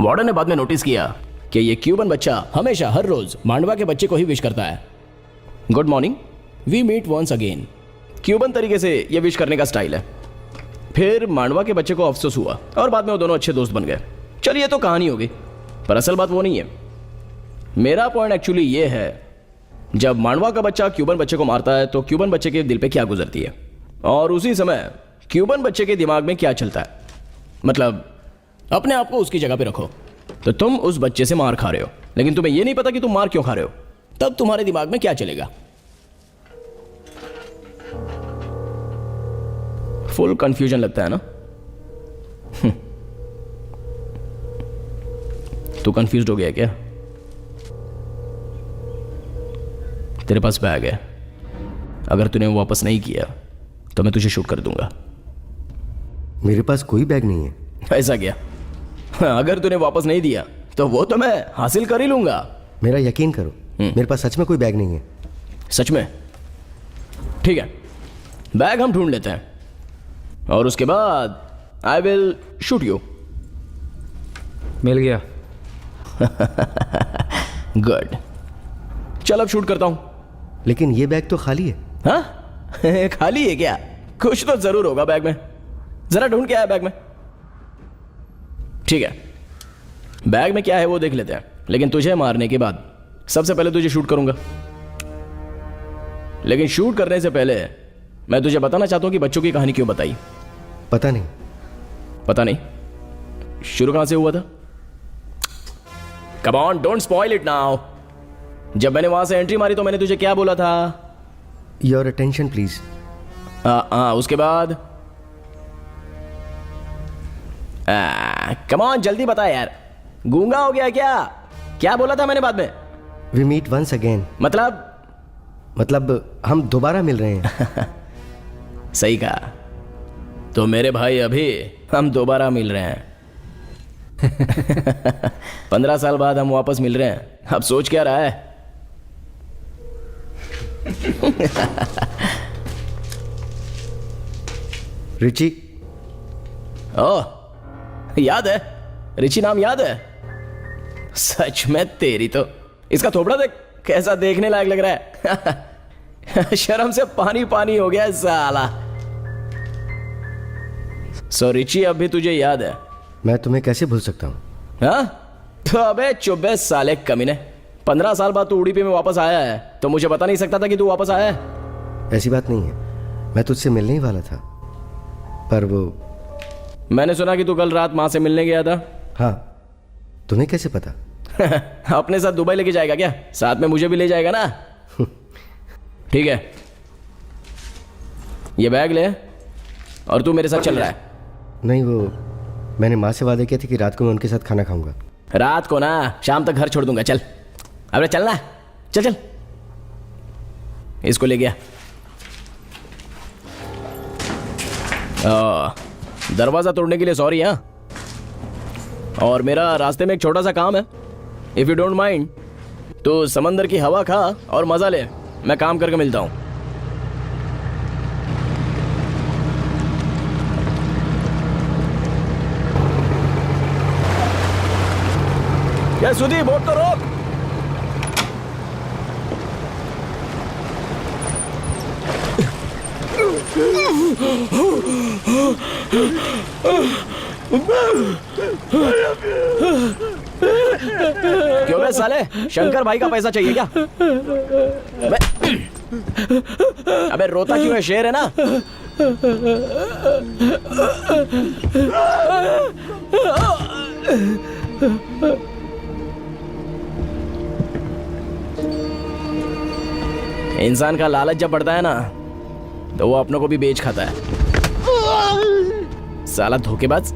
Warden ने बाद में नोटिस किया कि ये क्यूबन बच्चा हमेशा हर रोज मांडवा के बच्चे को ही विश करता है। Good morning, we meet once again. Cuban तरीके से ये विश करने का स्टाइल है। फिर मांडवा के बच्चे को अफसोस हुआ और बाद में वो दोनों अच्छे दोस्त बन गए। चलिए ये तो कहानी होगी, पर असल बात वो नहीं है। मेरा पॉइंट एक्चुअली ये है, जब मांडवा का बच्चा क्यूबन बच्चे को मारता है तो क्यूबन बच्चे के दिल पे क्या गुजरती है, और उसी समय क्यूबन बच्चे के दिमाग में क्या चलता है। मतलब अपने आप को उसकी जगह पे रखो, तो तुम उस बच्चे से मार खा रहे हो, लेकिन तुम्हें यह नहीं पता कि तुम मार क्यों खा रहे हो। तब तुम्हारे दिमाग में क्या चलेगा? फुल कंफ्यूजन लगता है ना? तू कंफ्यूज हो गया क्या? तेरे पास बैग है, अगर तूने वो वापस नहीं किया तो मैं तुझे शूट कर दूंगा। मेरे पास कोई बैग नहीं है। ऐसा क्या? अगर तूने वापस नहीं दिया तो वो तो मैं हासिल कर ही लूंगा। मेरा यकीन करो, मेरे पास सच में कोई बैग नहीं है। सच में? ठीक है, बैग हम ढूंढ लेते हैं और उसके बाद आई विल शूट यू। मिल गया। गुड, चल अब शूट करता हूं। लेकिन ये बैग तो खाली है। हाँ? खाली है क्या? कुछ तो जरूर होगा बैग में, जरा ढूंढ के आया बैग में। ठीक है, बैग में क्या है वो देख लेते हैं, लेकिन तुझे मारने के बाद सबसे पहले तुझे शूट करूंगा। लेकिन शूट करने से पहले मैं तुझे बताना चाहता हूं कि बच्चों की कहानी क्यों बताई। पता नहीं। पता नहीं? शुरू कहां से हुआ था? Come on, don't spoil it now. जब मैंने वहां से एंट्री मारी तो मैंने तुझे क्या बोला था? Your attention please. उसके बाद कम ऑन, जल्दी बता यार, गूंगा हो गया क्या? क्या बोला था मैंने बाद में? We meet once again. मतलब हम दोबारा मिल रहे हैं। सही कहा। तो मेरे भाई अभी हम दोबारा मिल रहे हैं। 15 साल बाद हम वापस मिल रहे हैं। अब सोच क्या रहा है? रिची। ओह, याद है? रिची नाम याद है? सच में तेरी तो, इसका थोबड़ा देख कैसा देखने लायक लग रहा है। शर्म से पानी पानी हो गया साला। सो रिची अब भी तुझे याद है? मैं तुम्हें कैसे भूल सकता हूं? हाँ? तो अबे चुब्बे साले कमीने, 15 साल बाद तू उड़ीपी में वापस आया है तो मुझे बता नहीं सकता था कि तू वापस आया है? ऐसी बात नहीं है, मैं तुझसे मिलने ही वाला था, पर वो। मैंने सुना कि तू कल रात मां से मिलने गया था। हाँ, तुम्हें कैसे पता? अपने साथ दुबई लेके जाएगा क्या? साथ में मुझे भी ले जाएगा ना? ठीक है, ये बैग ले और तू मेरे साथ चल रहा है। नहीं, वो मैंने माँ से वादे किया था कि रात को मैं उनके साथ खाना खाऊंगा। रात को ना, शाम तक घर छोड़ दूंगा। चल अबे चलना, चल चल। इसको ले गया। दरवाजा तोड़ने के लिए सॉरी। हाँ, और मेरा रास्ते में एक छोटा सा काम है, इफ यू डोंट माइंड। तो समंदर की हवा खा और मजा ले, मैं काम करके मिलता हूं। क्या सुधी, बोट तो रोक। क्यों बे साले, शंकर भाई का पैसा चाहिए क्या? अबे रोता क्यों है? शेर है ना। इंसान का लालच जब बढ़ता है ना तो वो अपनों को भी बेच खाता है। साला धोखेबाज।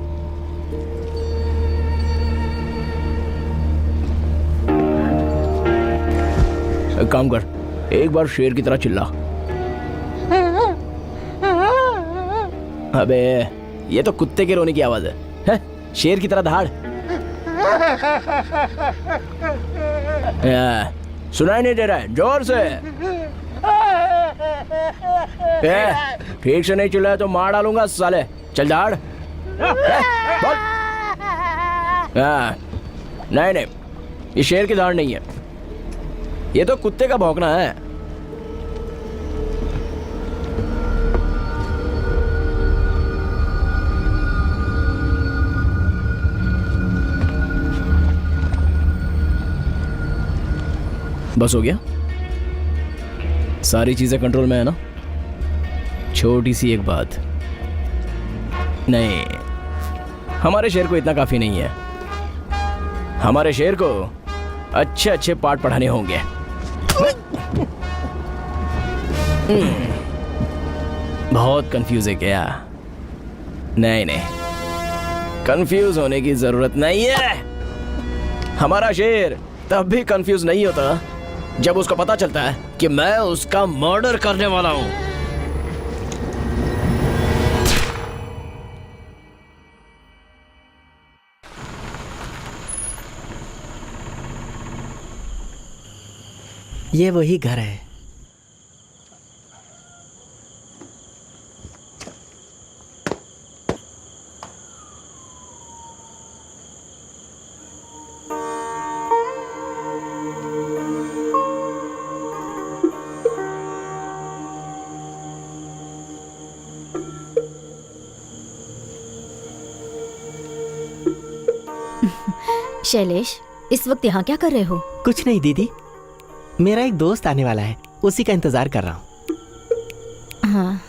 एक काम कर, एक बार शेर की तरह चिल्ला। अबे ये तो कुत्ते के रोने की आवाज है? शेर की तरह दहाड़। सुनाई नहीं दे रहा है? जोर से। ठीक से नहीं चिल्लाया तो मार डालूंगा साले। चल दहाड़। बोल। नहीं नहीं, ये शेर की दहाड़ नहीं है, ये तो कुत्ते का भौंकना है। बस हो गया? सारी चीजें कंट्रोल में है ना? छोटी सी एक बात, नहीं, हमारे शेर को इतना काफी नहीं है। हमारे शेर को अच्छे अच्छे पाठ पढ़ाने होंगे। बहुत कंफ्यूज है क्या? नहीं नहीं, कंफ्यूज होने की जरूरत नहीं है। हमारा शेर तब भी कंफ्यूज नहीं होता जब उसको पता चलता है कि मैं उसका मर्डर करने वाला हूं। ये वही घर है। शैलेश, इस वक्त यहाँ क्या कर रहे हो? कुछ नहीं दीदी, मेरा एक दोस्त आने वाला है, उसी का इंतजार कर रहा हूँ। हाँ।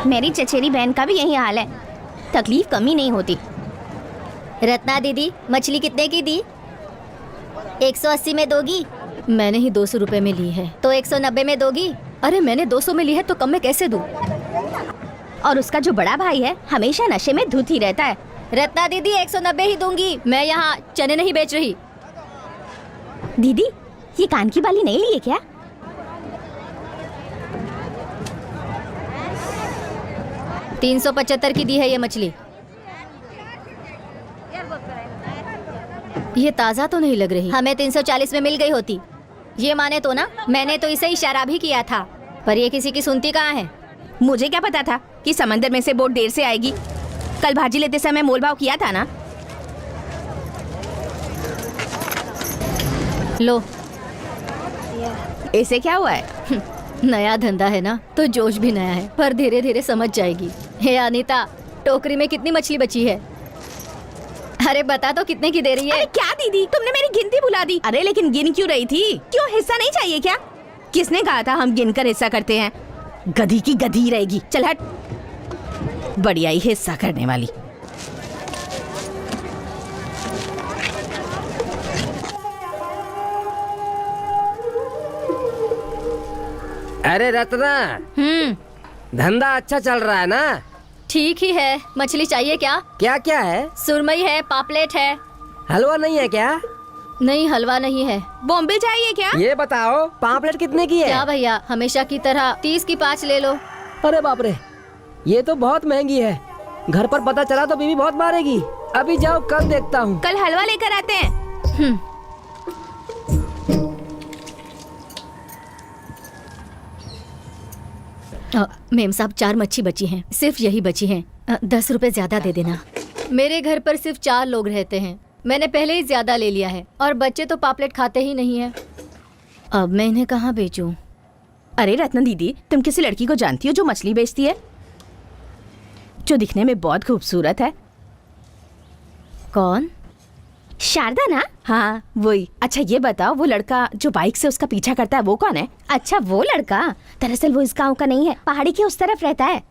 मेरी चचेरी बहन का भी यही हाल है, तकलीफ कमी नहीं होती। रत्ना दीदी, मछली कितने की दी? 180 में दोगी? मैंने ही 200 रुपए में ली है। तो 190 में दोगी? अरे मैंने 200 में ली है तो कम में कैसे दूं? और उसका जो बड़ा भाई है हमेशा नशे में धुत ही रहता है। रत्ना दीदी 190 ही दूंगी, मैं यहाँ चने नहीं बेच रही। दीदी, ये कान की बाली नहीं ली है क्या? $375 की दी है ये मछली। ये ताज़ा तो नहीं लग रही। हमें 340 में मिल गई होती। ये माने तो ना, मैंने तो इसे इशारा भी किया था, पर ये किसी की सुनती कहाँ है। मुझे क्या पता था कि समंदर में से बोट देर से आएगी। कल भाजी लेते समय मोलभाव किया था ना। लो, ऐसे क्या हुआ है? नया धंधा है ना तो जोश भी नया है, पर धीरे धीरे समझ जाएगी। हे अनीता, टोकरी में कितनी मछली बची है? अरे बता तो कितने की दे रही है? अरे क्या दीदी, तुमने मेरी गिनती भुला दी। अरे लेकिन गिन क्यों रही थी? क्यों, हिस्सा नहीं चाहिए क्या? किसने कहा था हम गिनकर हिस्सा करते हैं? गधी की गधी रहेगी। चल हट, बढ़िया ही हिस्सा करने वाली। अरे रत्ना, धंधा अच्छा चल रहा है ना? ठीक ही है। मछली चाहिए क्या? क्या क्या है? सुरमई है, पापलेट है। हलवा नहीं है क्या? नहीं, हलवा नहीं है। बॉम्बे चाहिए क्या? ये बताओ, पापलेट कितने की है? क्या भैया, हमेशा की तरह 30 की 5 ले लो। अरे बाप रे, ये तो बहुत महंगी है। घर पर पता चला तो बीवी बहुत मारेगी। अभी जाओ, कल देखता हूँ। कल हलवा लेकर आते हैं। मेम साहब 4 मच्छी बची हैं, सिर्फ यही बची हैं। 10 रुपए ज्यादा दे देना। मेरे घर पर सिर्फ 4 लोग रहते हैं, मैंने पहले ही ज्यादा ले लिया है और बच्चे तो पापलेट खाते ही नहीं हैं। अब मैं इन्हें कहाँ बेचूं? अरे रत्न दीदी, तुम किसी लड़की को जानती हो जो मछली बेचती है, जो दिखने में बहुत खूबसूरत है? कौन? शारदा ना? हाँ वही। अच्छा ये बताओ, वो लड़का जो बाइक से उसका पीछा करता है वो कौन है? अच्छा वो लड़का, दरअसल वो इस गांव का नहीं है, पहाड़ी के उस तरफ रहता है।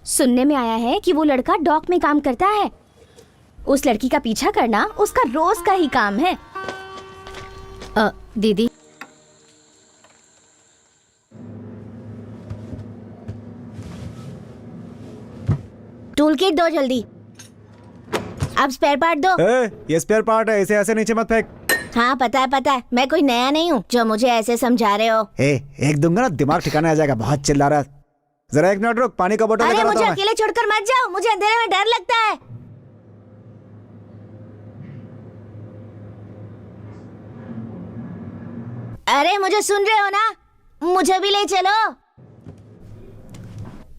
सुनने में आया है कि वो लड़का डॉक में काम करता है। उस लड़की का पीछा करना उसका रोज का ही काम है। दीदी टूल किट दो जल्दी। अब स्पेयर पार्ट दो। ये स्पेयर पार्ट है, इसे ऐसे नीचे मत फेंक। हाँ पता है, मैं कोई नया नहीं हूँ जो मुझे ऐसे समझा रहे हो। एक दूंगा ना दिमाग ठिकाने आ जाएगा। बहुत चिल्ला रहा है। जरा 1 मिनट रुक, पानी का बोतल अरे लेकर आता मुझे हूं मैं। अकेले छोड़कर मत जाओ, मुझे अंधेरे में डर लगता है। अरे मुझे सुन रहे हो ना, मुझे भी ले चलो।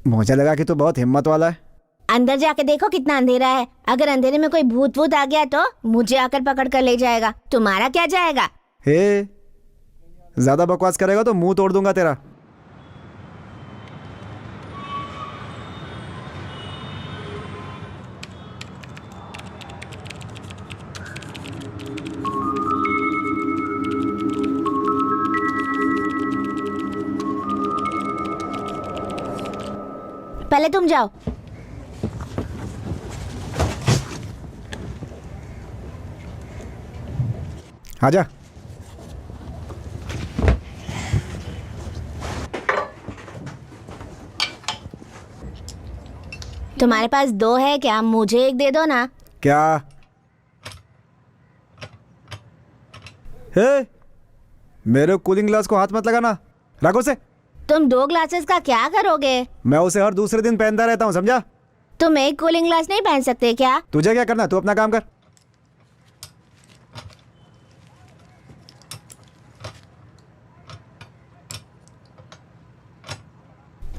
मुझे लगा कि तू बहुत हिम्मत वाला है। अंदर जाके देखो कितना अंधेरा है। अगर अंधेरे में कोई भूत वूत आ गया तो मुझे आकर पकड़ कर ले जाएगा। तुम्हारा क्या जाएगा? ज्यादा बकवास करेगा तो मुंह तोड़ दूंगा तेरा। पहले तुम जाओ। आजा। तुम्हारे पास 2 है क्या? मुझे 1 दे दो ना। क्या? मेरे कूलिंग ग्लास को हाथ मत लगाना, रखो उसे। तुम 2 ग्लासेस का क्या करोगे? मैं उसे हर दूसरे दिन पहनता रहता हूँ, समझा? तुम एक कूलिंग ग्लास नहीं पहन सकते क्या? तुझे क्या करना, तू अपना काम कर।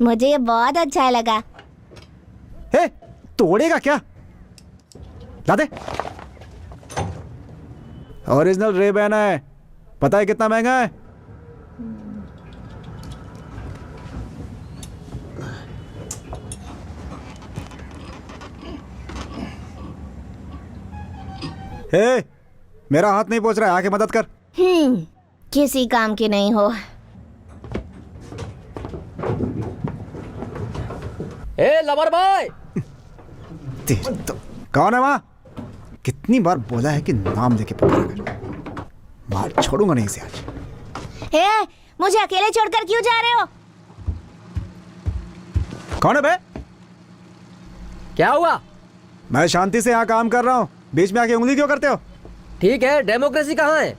मुझे ये बहुत अच्छा लगा। तोड़ेगा क्या? ला दे। ओरिजिनल रेबैन है, पता है कितना महंगा है? मेरा हाथ नहीं पहुंच रहा है, आके मदद कर। किसी काम की नहीं हो। Lover boy. तो कौन है वहां? कितनी बार बोला है कि नाम लेके पुकारा कर। मार छोड़ूंगा नहीं इसे आज। मुझे अकेले छोड़कर क्यों जा रहे हो? कौन है बे? क्या हुआ? मैं शांति से यहाँ काम कर रहा हूँ, बीच में आके उंगली क्यों करते हो? ठीक है, डेमोक्रेसी कहाँ है?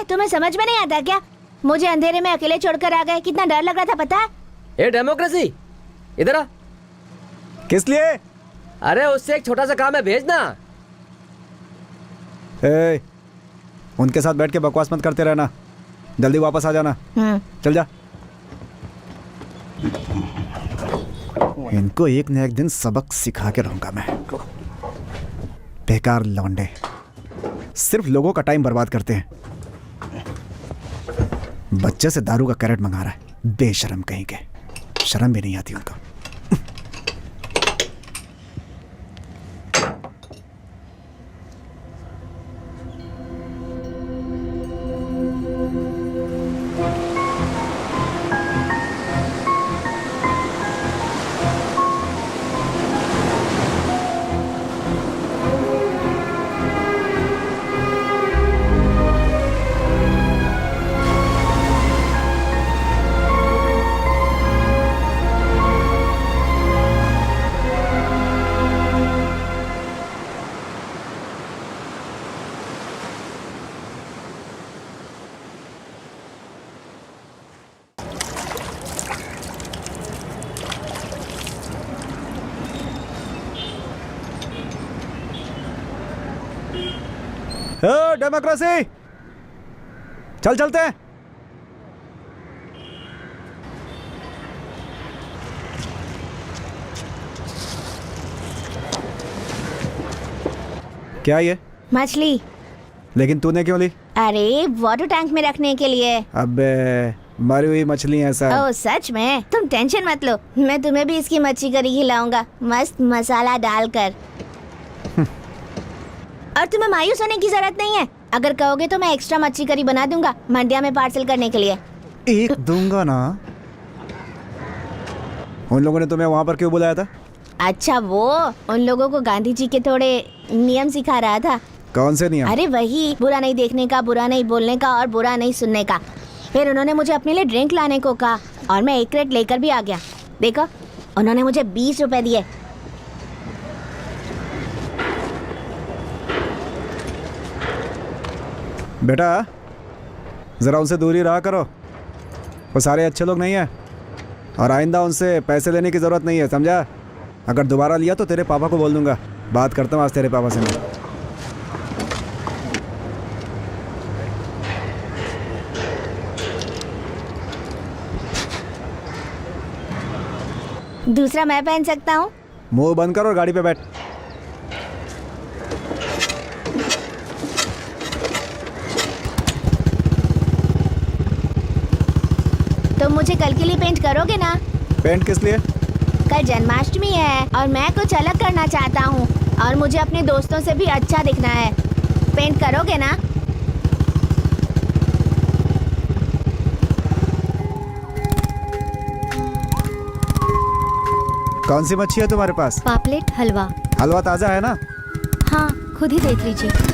तुम्हें समझ में नहीं आता क्या? मुझे अंधेरे में अकेले छोड़कर आ गए, कितना डर लग रहा था पता है? डेमोक्रेसी इधर आ। किस लिए? अरे उससे एक छोटा सा काम है, भेजना। उनके साथ बैठ के बकवास मत करते रहना, जल्दी वापस आ जाना। चल जा। इनको एक न एक दिन सबक सिखा के रहूंगा मैं। बेकार लौंडे, सिर्फ लोगों का टाइम बर्बाद करते हैं। बच्चे से दारू का कैरेट मंगा रहा है, बेशरम कहीं के। शर्म भी नहीं आती उनको। डेमोक्रेसी, चल चलते हैं। क्या ये? मछली। लेकिन तूने क्यों ली? अरे वाटर टैंक में रखने के लिए। अबे मरी हुई मछली है सब। ओह सच में? तुम टेंशन मत लो, मैं तुम्हें भी इसकी मच्छी करी खिलाऊंगा, मस्त मसाला डालकर। और तुम्हें मायूस होने की जरूरत नहीं है, अगर कहोगे तो मैं एक्स्ट्रा मच्छी करी बना दूंगा मंडिया में पार्सल करने के लिए। एक दूंगा ना। उन लोगों ने तुम्हें वहाँ पर क्यों बुलाया था? अच्छा वो उन लोगों को गांधी जी के थोड़े नियम सिखा रहा था। कौन से नियम? अरे वही, बुरा नहीं देखने का, बुरा नहीं बोलने का और बुरा नहीं सुनने का। फिर उन्होंने मुझे अपने लिए ड्रिंक लाने को कहा और मैं 1 क्रेट लेकर भी आ गया। देखो उन्होंने मुझे 20 रुपए दिए। बेटा जरा उनसे दूरी रहा करो, वो सारे अच्छे लोग नहीं हैं और आइंदा उनसे पैसे लेने की जरूरत नहीं है, समझा? अगर दोबारा लिया तो तेरे पापा को बोल दूंगा। बात करता हूँ आज तेरे पापा से मैं। दूसरा मैं पहन सकता हूँ? मुंह बंद कर और गाड़ी पे बैठ। तुम मुझे कल के लिए पेंट करोगे ना? पेंट किस लिए? कल जन्माष्टमी है और मैं कुछ अलग करना चाहता हूँ और मुझे अपने दोस्तों से भी अच्छा दिखना है। पेंट करोगे ना? कौन सी मच्छी है तुम्हारे पास? पापलेट हलवा। हलवा ताज़ा है ना? हाँ खुद ही देख लीजिए।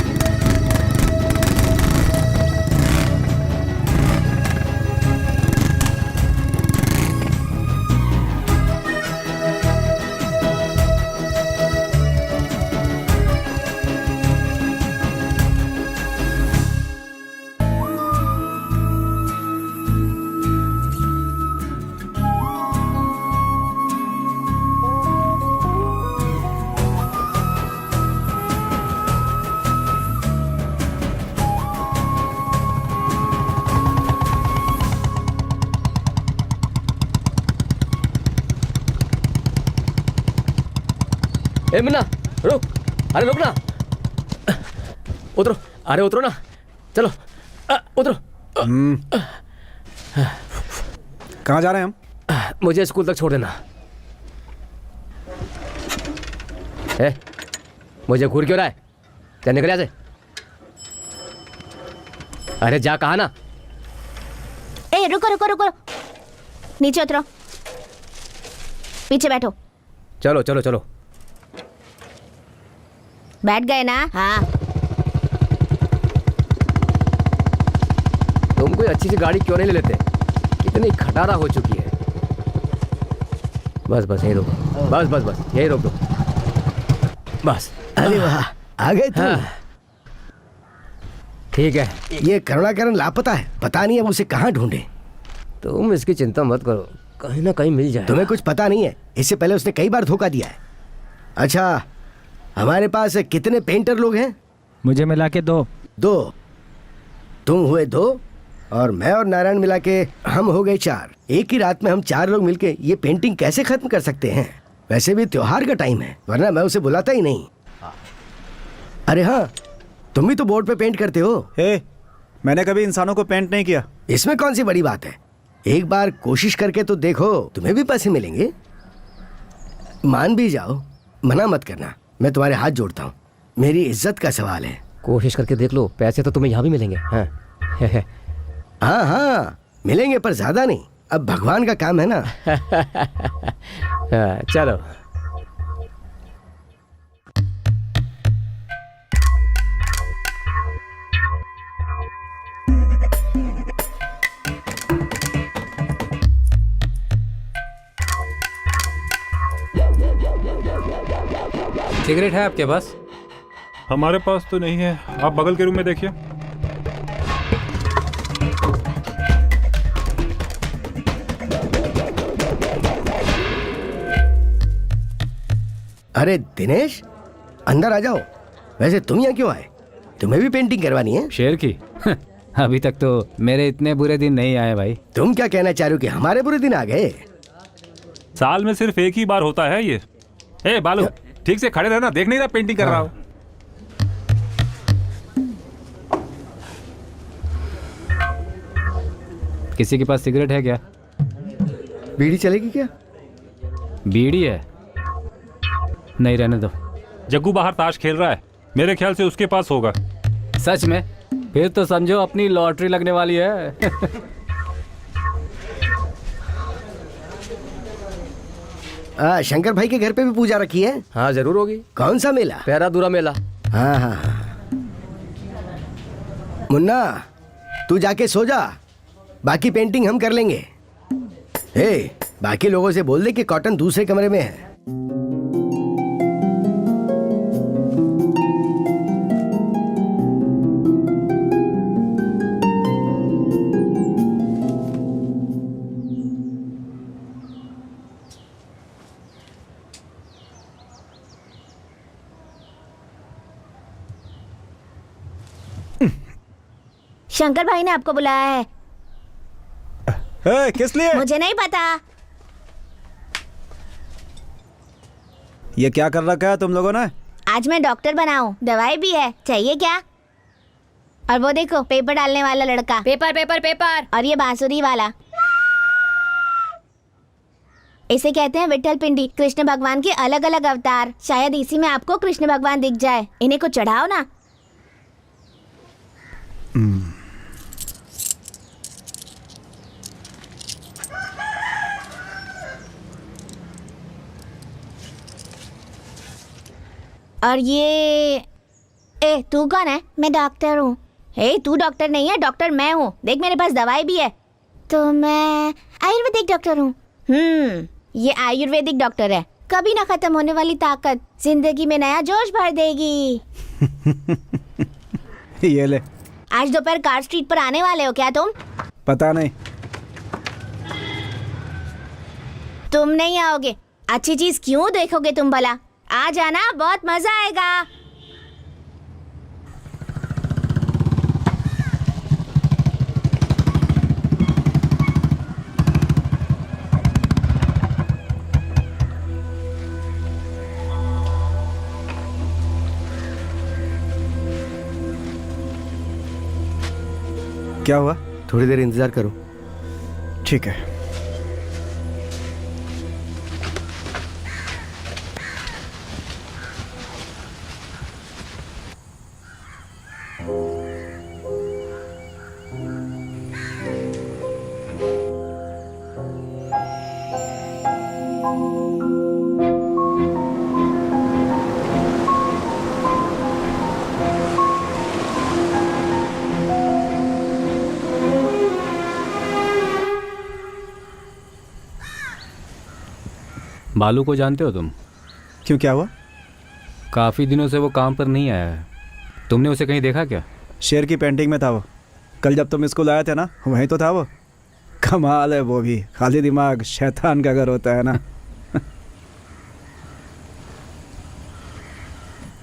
ए मुन्ना रुक, अरे रुक ना, उतरो, अरे उतरो ना, चलो उतरो। कहाँ जा रहे हैं हम? मुझे स्कूल तक छोड़ देना। ए, मुझे घूर क्यों रहा है? क्या निकल यहाँ से? अरे जा, कहा ना। ए रुको रुको रुको, नीचे उतरो, पीछे बैठो। चलो चलो चलो, बैठ गए ना? हाँ। तुम कोई अच्छी सी गाड़ी क्यों नहीं ले लेते? कितनी खटारा हो चुकी है। बस बस यही रोको, बस बस बस यही रोक दो, बस। अरे वाह, आ गए तुम। हाँ। ठीक है। ये करुणाकरण लापता है, पता नहीं अब उसे कहाँ ढूंढे। तुम इसकी चिंता मत करो, कहीं ना कहीं मिल जाए। तुम्हें कुछ पता नहीं है, इससे पहले उसने कई बार धोखा दिया है। अच्छा, हमारे पास कितने पेंटर लोग हैं? मुझे मिला के 2। 2? तुम हुए 2 और मैं और नारायण मिला के हम हो गए 4। एक ही रात में हम 4 लोग मिलके ये पेंटिंग कैसे खत्म कर सकते हैं? वैसे भी त्योहार का टाइम है, वरना मैं उसे बुलाता ही नहीं। अरे हाँ, तुम भी तो बोर्ड पे पेंट करते हो। हे, मैंने कभी इंसानों को पेंट नहीं किया। इसमें कौन सी बड़ी बात है? एक बार कोशिश करके तो देखो, तुम्हें भी पैसे मिलेंगे। मान भी जाओ, मना मत करना, मैं तुम्हारे हाथ जोड़ता हूँ, मेरी इज्जत का सवाल है। कोशिश करके देख लो, पैसे तो तुम्हें यहाँ भी मिलेंगे। हाँ हाँ हाँ मिलेंगे, पर ज्यादा नहीं। अब भगवान का काम है ना। हाँ, चलो। सिगरेट है आपके पास? हमारे पास तो नहीं है, आप बगल के रूम में देखिए। अरे दिनेश, अंदर आ जाओ। वैसे तुम यहाँ क्यों आए? तुम्हें भी पेंटिंग करवानी है? शेर की? अभी तक तो मेरे इतने बुरे दिन नहीं आए भाई। तुम क्या कहना चाह रहे हो कि हमारे बुरे दिन आ गए? साल में सिर्फ एक ही बार होता है ये। ए बालू, ठीक से खड़े रहना, देख नहीं रहा पेंटिंग कर रहा हूँ। किसी के पास सिगरेट है क्या? बीड़ी चलेगी क्या? बीड़ी है? नहीं, रहने दो। जग्गू बाहर ताश खेल रहा है, मेरे ख्याल से उसके पास होगा। सच में? फिर तो समझो अपनी लॉटरी लगने वाली है। शंकर भाई के घर पे भी पूजा रखी है? हाँ जरूर होगी। कौन सा मेला? पैरादूरा मेला। हाँ हाँ हाँ। मुन्ना, तू जाके सो जा, बाकी पेंटिंग हम कर लेंगे। बाकी लोगों से बोल दे कि कॉटन दूसरे कमरे में है। शंकर भाई ने आपको बुलाया है। किस लिए? मुझे नहीं पता। ये क्या कर रखा है तुम लोगों ने? आज मैं डॉक्टर बनाऊं, दवाई भी है, चाहिए क्या? और वो देखो पेपर डालने वाला लड़का। Paper paper paper. और ये बांसुरी वाला, इसे कहते हैं विट्ठल पिंडी, कृष्ण भगवान के अलग अलग अवतार। शायद इसी में आपको कृष्ण भगवान दिख जाए। इन्हें को चढ़ाओ ना। और ये तू कौन है? मैं डॉक्टर हूँ। तू डॉक्टर नहीं है, डॉक्टर मैं हूँ। देख मेरे पास दवाई भी है। तो मैं आयुर्वेदिक डॉक्टर हूँ। ये आयुर्वेदिक डॉक्टर है। कभी ना खत्म होने वाली ताकत, जिंदगी में नया जोश भर देगी। ये ले। आज दोपहर कार स्ट्रीट पर आने वाले हो क्या तुम? पता नहीं। तुम नहीं आओगे, अच्छी चीज क्यों देखोगे तुम भला? आ जाना, बहुत मजा आएगा। क्या हुआ? थोड़ी देर इंतजार करो। ठीक है। बालू को जानते हो तुम? क्यों, क्या हुआ? काफ़ी दिनों से वो काम पर नहीं आया है। तुमने उसे कहीं देखा क्या? शेर की पेंटिंग में था वो। कल जब तुम स्कूल आए थे ना, वहीं तो था वो। कमाल है वो भी, खाली दिमाग शैतान का घर होता है ना।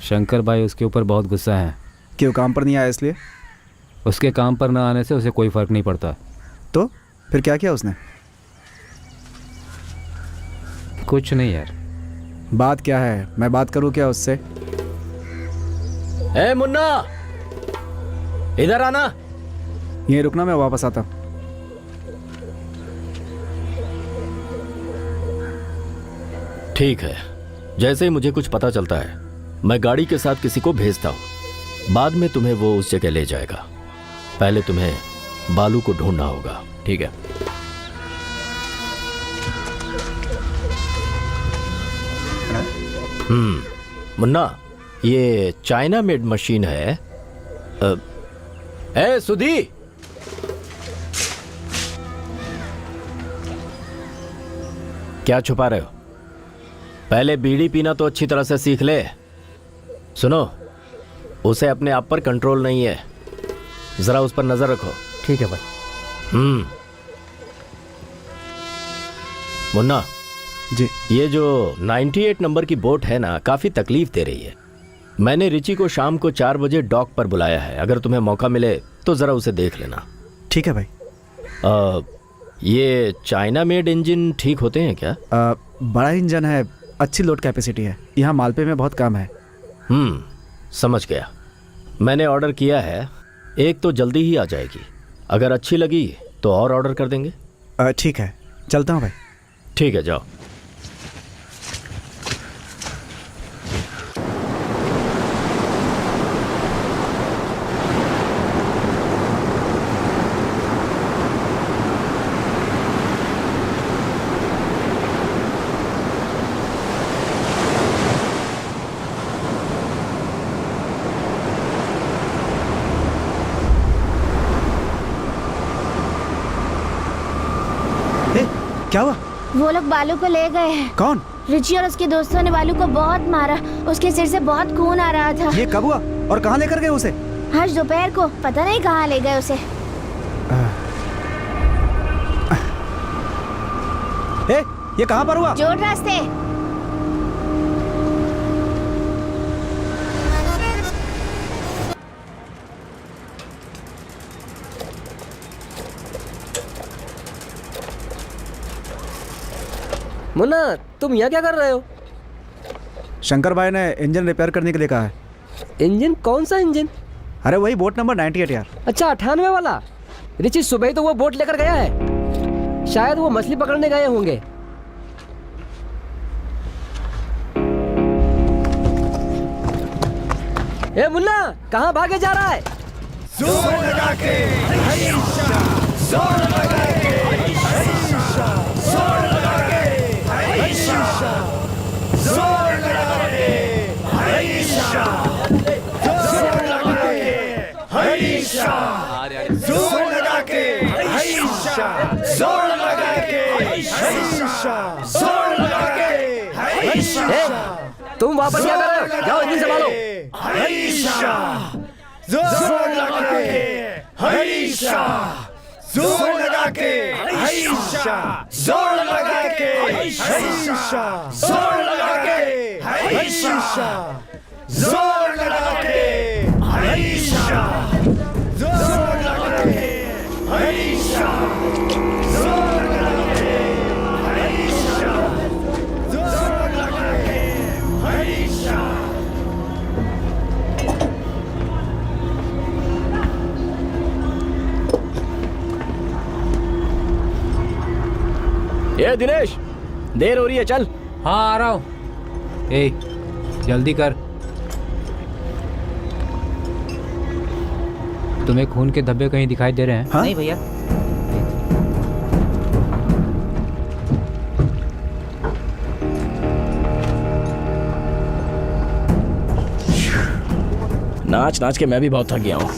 शंकर भाई उसके ऊपर बहुत गुस्सा है। क्यों, काम पर नहीं आया इसलिए? उसके काम पर न आने से उसे कोई फ़र्क नहीं पड़ता। तो फिर क्या किया उसने? कुछ नहीं यार। बात क्या है? मैं बात करूं क्या उससे? ए मुन्ना, इधर आना। यहीं रुकना, मैं वापस आता हूं। ठीक है, जैसे ही मुझे कुछ पता चलता है मैं गाड़ी के साथ किसी को भेजता हूं। बाद में तुम्हें वो उस जगह ले जाएगा। पहले तुम्हें बालू को ढूंढना होगा, ठीक है? मुन्ना, ये चाइना मेड मशीन है। ए सुधी, क्या छुपा रहे हो? पहले बीड़ी पीना तो अच्छी तरह से सीख ले। सुनो, उसे अपने आप पर कंट्रोल नहीं है, जरा उस पर नजर रखो। ठीक है भाई। मुन्ना जी। ये जो 98 नंबर की बोट है ना, काफी तकलीफ दे रही है। मैंने रिची को शाम को 4 बजे डॉक पर बुलाया है। अगर तुम्हें मौका मिले तो ज़रा उसे देख लेना। ठीक है भाई। ये चाइना मेड इंजन ठीक होते हैं क्या? बड़ा इंजन है, अच्छी लोड कैपेसिटी है, यहाँ मालपे में बहुत कम है। समझ गया। मैंने ऑर्डर किया है, एक तो जल्दी ही आ जाएगी। अगर अच्छी लगी तो और ऑर्डर कर देंगे। ठीक है, चलता हूँ भाई। ठीक है, जाओ। क्या हुआ? वो लोग बालू को ले गए हैं। कौन? रिची और उसके दोस्तों ने बालू को बहुत मारा, उसके सिर से बहुत खून आ रहा था। ये कब हुआ और कहाँ लेकर गए उसे? आज दोपहर को, पता नहीं कहाँ ले गए उसे। ये कहाँ पर हुआ? जोड़ रास्ते। मुन्ना, तुम यहाँ क्या कर रहे हो? शंकर भाई ने इंजन रिपेयर करने के लिए कहा है। इंजन? कौन सा इंजन? अरे वही बोट नंबर 98 यार। अच्छा, 98 वाला। रिची सुबह ही तो वो बोट लेकर गया है, शायद वो मछली पकड़ने गए होंगे। ए मुन्ना, कहाँ भागे जा रहा है? जोर लगा के, जोर लगा के, जोर लगा के, जोर लगा के, हरीशा, जोर लगा के, हरीशा, जोर लगा के, हरीशा, जोर लगा के, हरीशा, जोर लगा के, हरीशा। तुम वापस क्या कर रहे हो? जाओ इंजन संभालो। हरीशा, जोर लगा के, हरीशा, जोर लगा के, हरीशा, जोर लगा के, हरीशा, जोर लगा के, हरीशा, जोर लगा के, हरीशा, जोर लगा के, हरीशा, जोर लगा के, हरीशा, जोर लगा के, हरीशा। ये दिनेश, देर हो रही है, चल। हाँ आ रहा हूँ। ए जल्दी कर। तुम्हें खून के धब्बे कहीं दिखाई दे रहे हैं? हाँ? नहीं भैया। नाच नाच के मैं भी बहुत थक गया हूँ।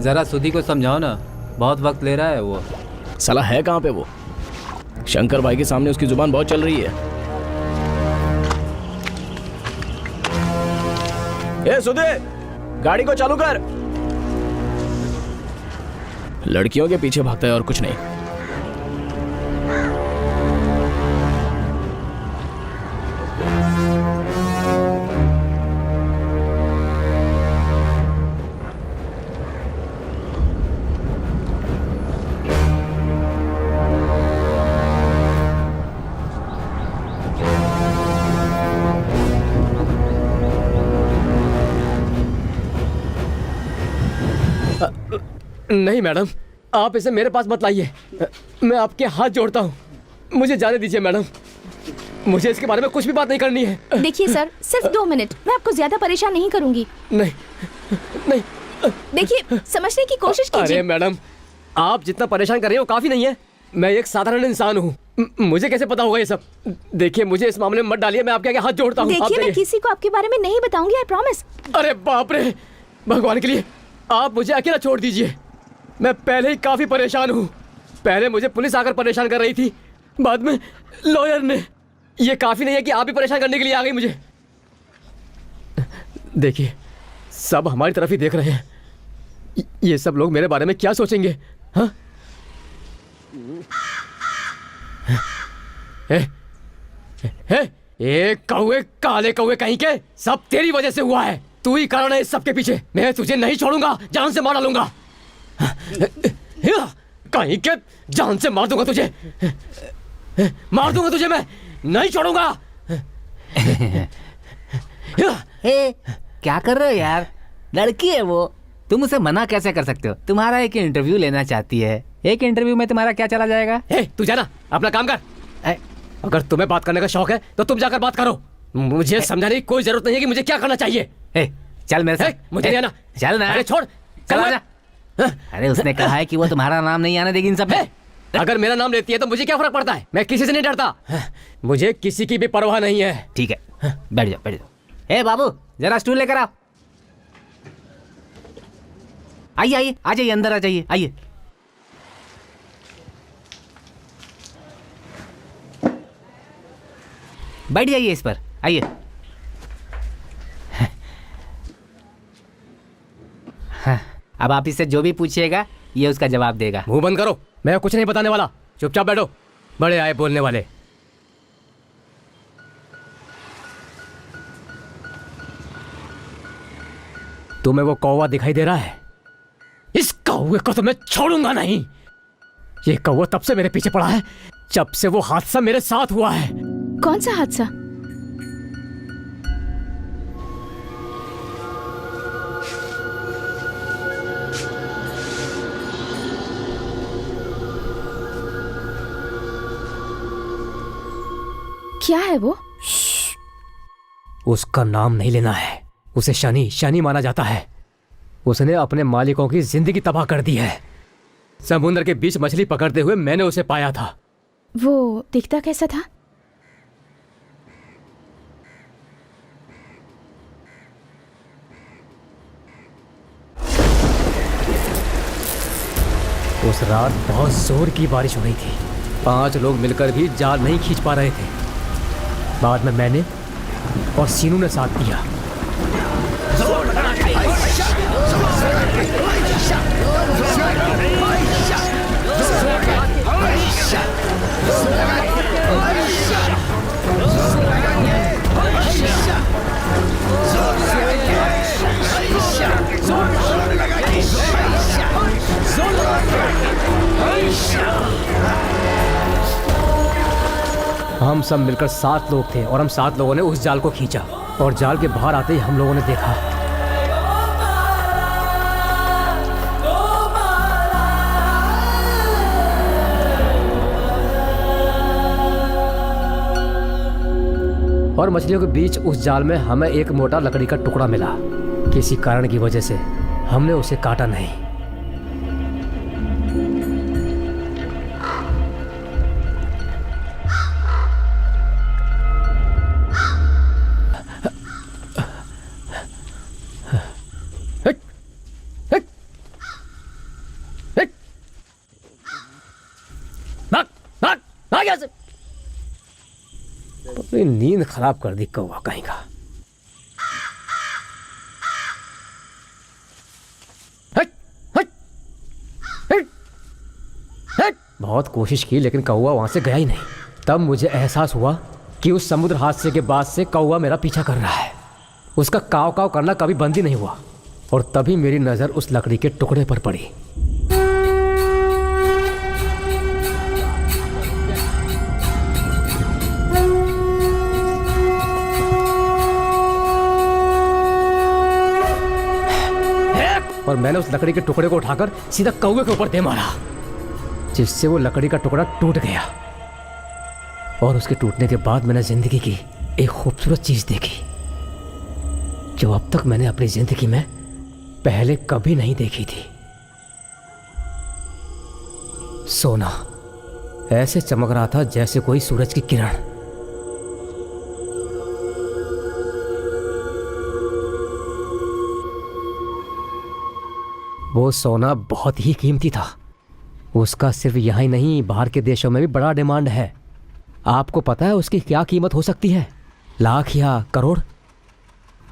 जरा सुधी को समझाओ ना, बहुत वक्त ले रहा है वो। साला है कहाँ पे वो? शंकर भाई के सामने उसकी जुबान बहुत चल रही है। ए सुधे, गाड़ी को चालू कर। लड़कियों के पीछे भागता है और कुछ नहीं। नहीं मैडम, आप इसे मेरे पास मत लाइए। मैं आपके हाथ जोड़ता हूँ, मुझे जाने दीजिए मैडम। मुझे इसके बारे में कुछ भी बात नहीं करनी है। देखिए सर, सिर्फ 2 मिनट, मैं आपको ज्यादा परेशान नहीं करूंगी। नहीं नहीं, देखिए समझने की कोशिश कीजिए। अरे मैडम, आप जितना परेशान कर रहे हो काफी नहीं है। मैं एक साधारण इंसान हूँ, मुझे कैसे पता होगा ये सब? देखिए मुझे इस मामले में मत डालिए, मैं आपके आगे हाथ जोड़ता हूँ। देखिए मैं किसी को आपके बारे में नहीं बताऊंगी, आई प्रॉमिस। अरे बाप रे, भगवान के लिए आप मुझे अकेला छोड़ दीजिए। मैं पहले ही काफी परेशान हूँ। पहले मुझे पुलिस आकर परेशान कर रही थी, बाद में लॉयर ने। ये काफी नहीं है कि आप भी परेशान करने के लिए आ गई मुझे। देखिए सब हमारी तरफ ही देख रहे हैं। ये सब लोग मेरे बारे में क्या सोचेंगे? हाँ ए कौवे, काले कौवे कहीं के, सब तेरी वजह से हुआ है। तू ही कारण है इस सब के पीछे। मैं तुझे नहीं छोड़ूंगा, जान से मार डालूंगा। कहीं के जान से मार दूंगा तुझे, मार दूंगा तुझे, मैं नहीं छोड़ूंगा। हे, क्या कर रहे हो यार? लड़की है वो, तुम उसे मना कैसे कर सकते हो? तुम्हारा एक इंटरव्यू लेना चाहती है, एक इंटरव्यू में तुम्हारा क्या चला जाएगा? तू जाना, अपना काम कर। अगर तुम्हें बात करने का शौक है तो तुम जाकर बात करो। मुझे समझाने की कोई जरूरत नहीं है कि मुझे क्या करना चाहिए। चल मेरे साथ। मुझे नहीं आना। चल ना। अरे छोड़, चल आजा। अरे उसने कहा है कि वो तुम्हारा नाम नहीं आने देगी इन सब में। अगर मेरा नाम लेती है तो मुझे क्या फर्क पड़ता है? मैं किसी से नहीं डरता, मुझे किसी की भी परवाह नहीं है। ठीक है, बैठ जाओ, बैठ जाओ। ए बाबू, जरा स्टूल लेकर आओ। आइए आइए, आ जाइए, अंदर आ जाइए, आइए। बैठ जाइए इस पर, आइए। हाँ, अब आप इससे जो भी पूछिएगा ये उसका जवाब देगा। मुंह बंद करो, मैं कुछ नहीं बताने वाला, चुपचाप बैठो। बड़े आए बोलने वाले। तुम्हें वो कौवा दिखाई दे रहा है? इस कौवे को तो मैं छोड़ूंगा नहीं। ये कौवा तब से मेरे पीछे पड़ा है जब से वो हादसा मेरे साथ हुआ है। कौन सा हादसा? क्या है वो? उसका नाम नहीं लेना है। उसे शनि माना जाता है। उसने अपने मालिकों की जिंदगी तबाह कर दी है। समुद्र के बीच मछली पकड़ते हुए मैंने उसे पाया था। वो दिखता कैसा था? उस रात बहुत जोर की बारिश हो रही थी। 5 लोग मिलकर भी जाल नहीं खींच पा रहे थे। बाद में मैंने और सीनू ने साथ दिया। हम सब मिलकर 7 लोग थे और हम 7 लोगों ने उस जाल को खींचा और जाल के बाहर आते ही हम लोगों ने देखा और मछलियों के बीच उस जाल में हमें एक मोटा लकड़ी का टुकड़ा मिला। किसी कारण की वजह से हमने उसे काटा नहीं। नींद खराब कर दी कौवा कहीं का। बहुत कोशिश की लेकिन कौवा वहां से गया ही नहीं। तब मुझे एहसास हुआ कि उस समुद्र हादसे के बाद से कौवा मेरा पीछा कर रहा है। उसका काव काव करना कभी बंद ही नहीं हुआ और तभी मेरी नजर उस लकड़ी के टुकड़े पर पड़ी। और मैंने उस लकड़ी के टुकड़े को उठाकर सीधा कौवे के ऊपर दे मारा, जिससे वो लकड़ी का टुकड़ा टूट गया। और उसके टूटने के बाद मैंने जिंदगी की एक खूबसूरत चीज देखी जो अब तक मैंने अपनी जिंदगी में पहले कभी नहीं देखी थी। सोना ऐसे चमक रहा था जैसे कोई सूरज की किरण। वो सोना बहुत ही कीमती था। उसका सिर्फ यहाँ ही नहीं बाहर के देशों में भी बड़ा डिमांड है। आपको पता है उसकी क्या कीमत हो सकती है? लाख या करोड़।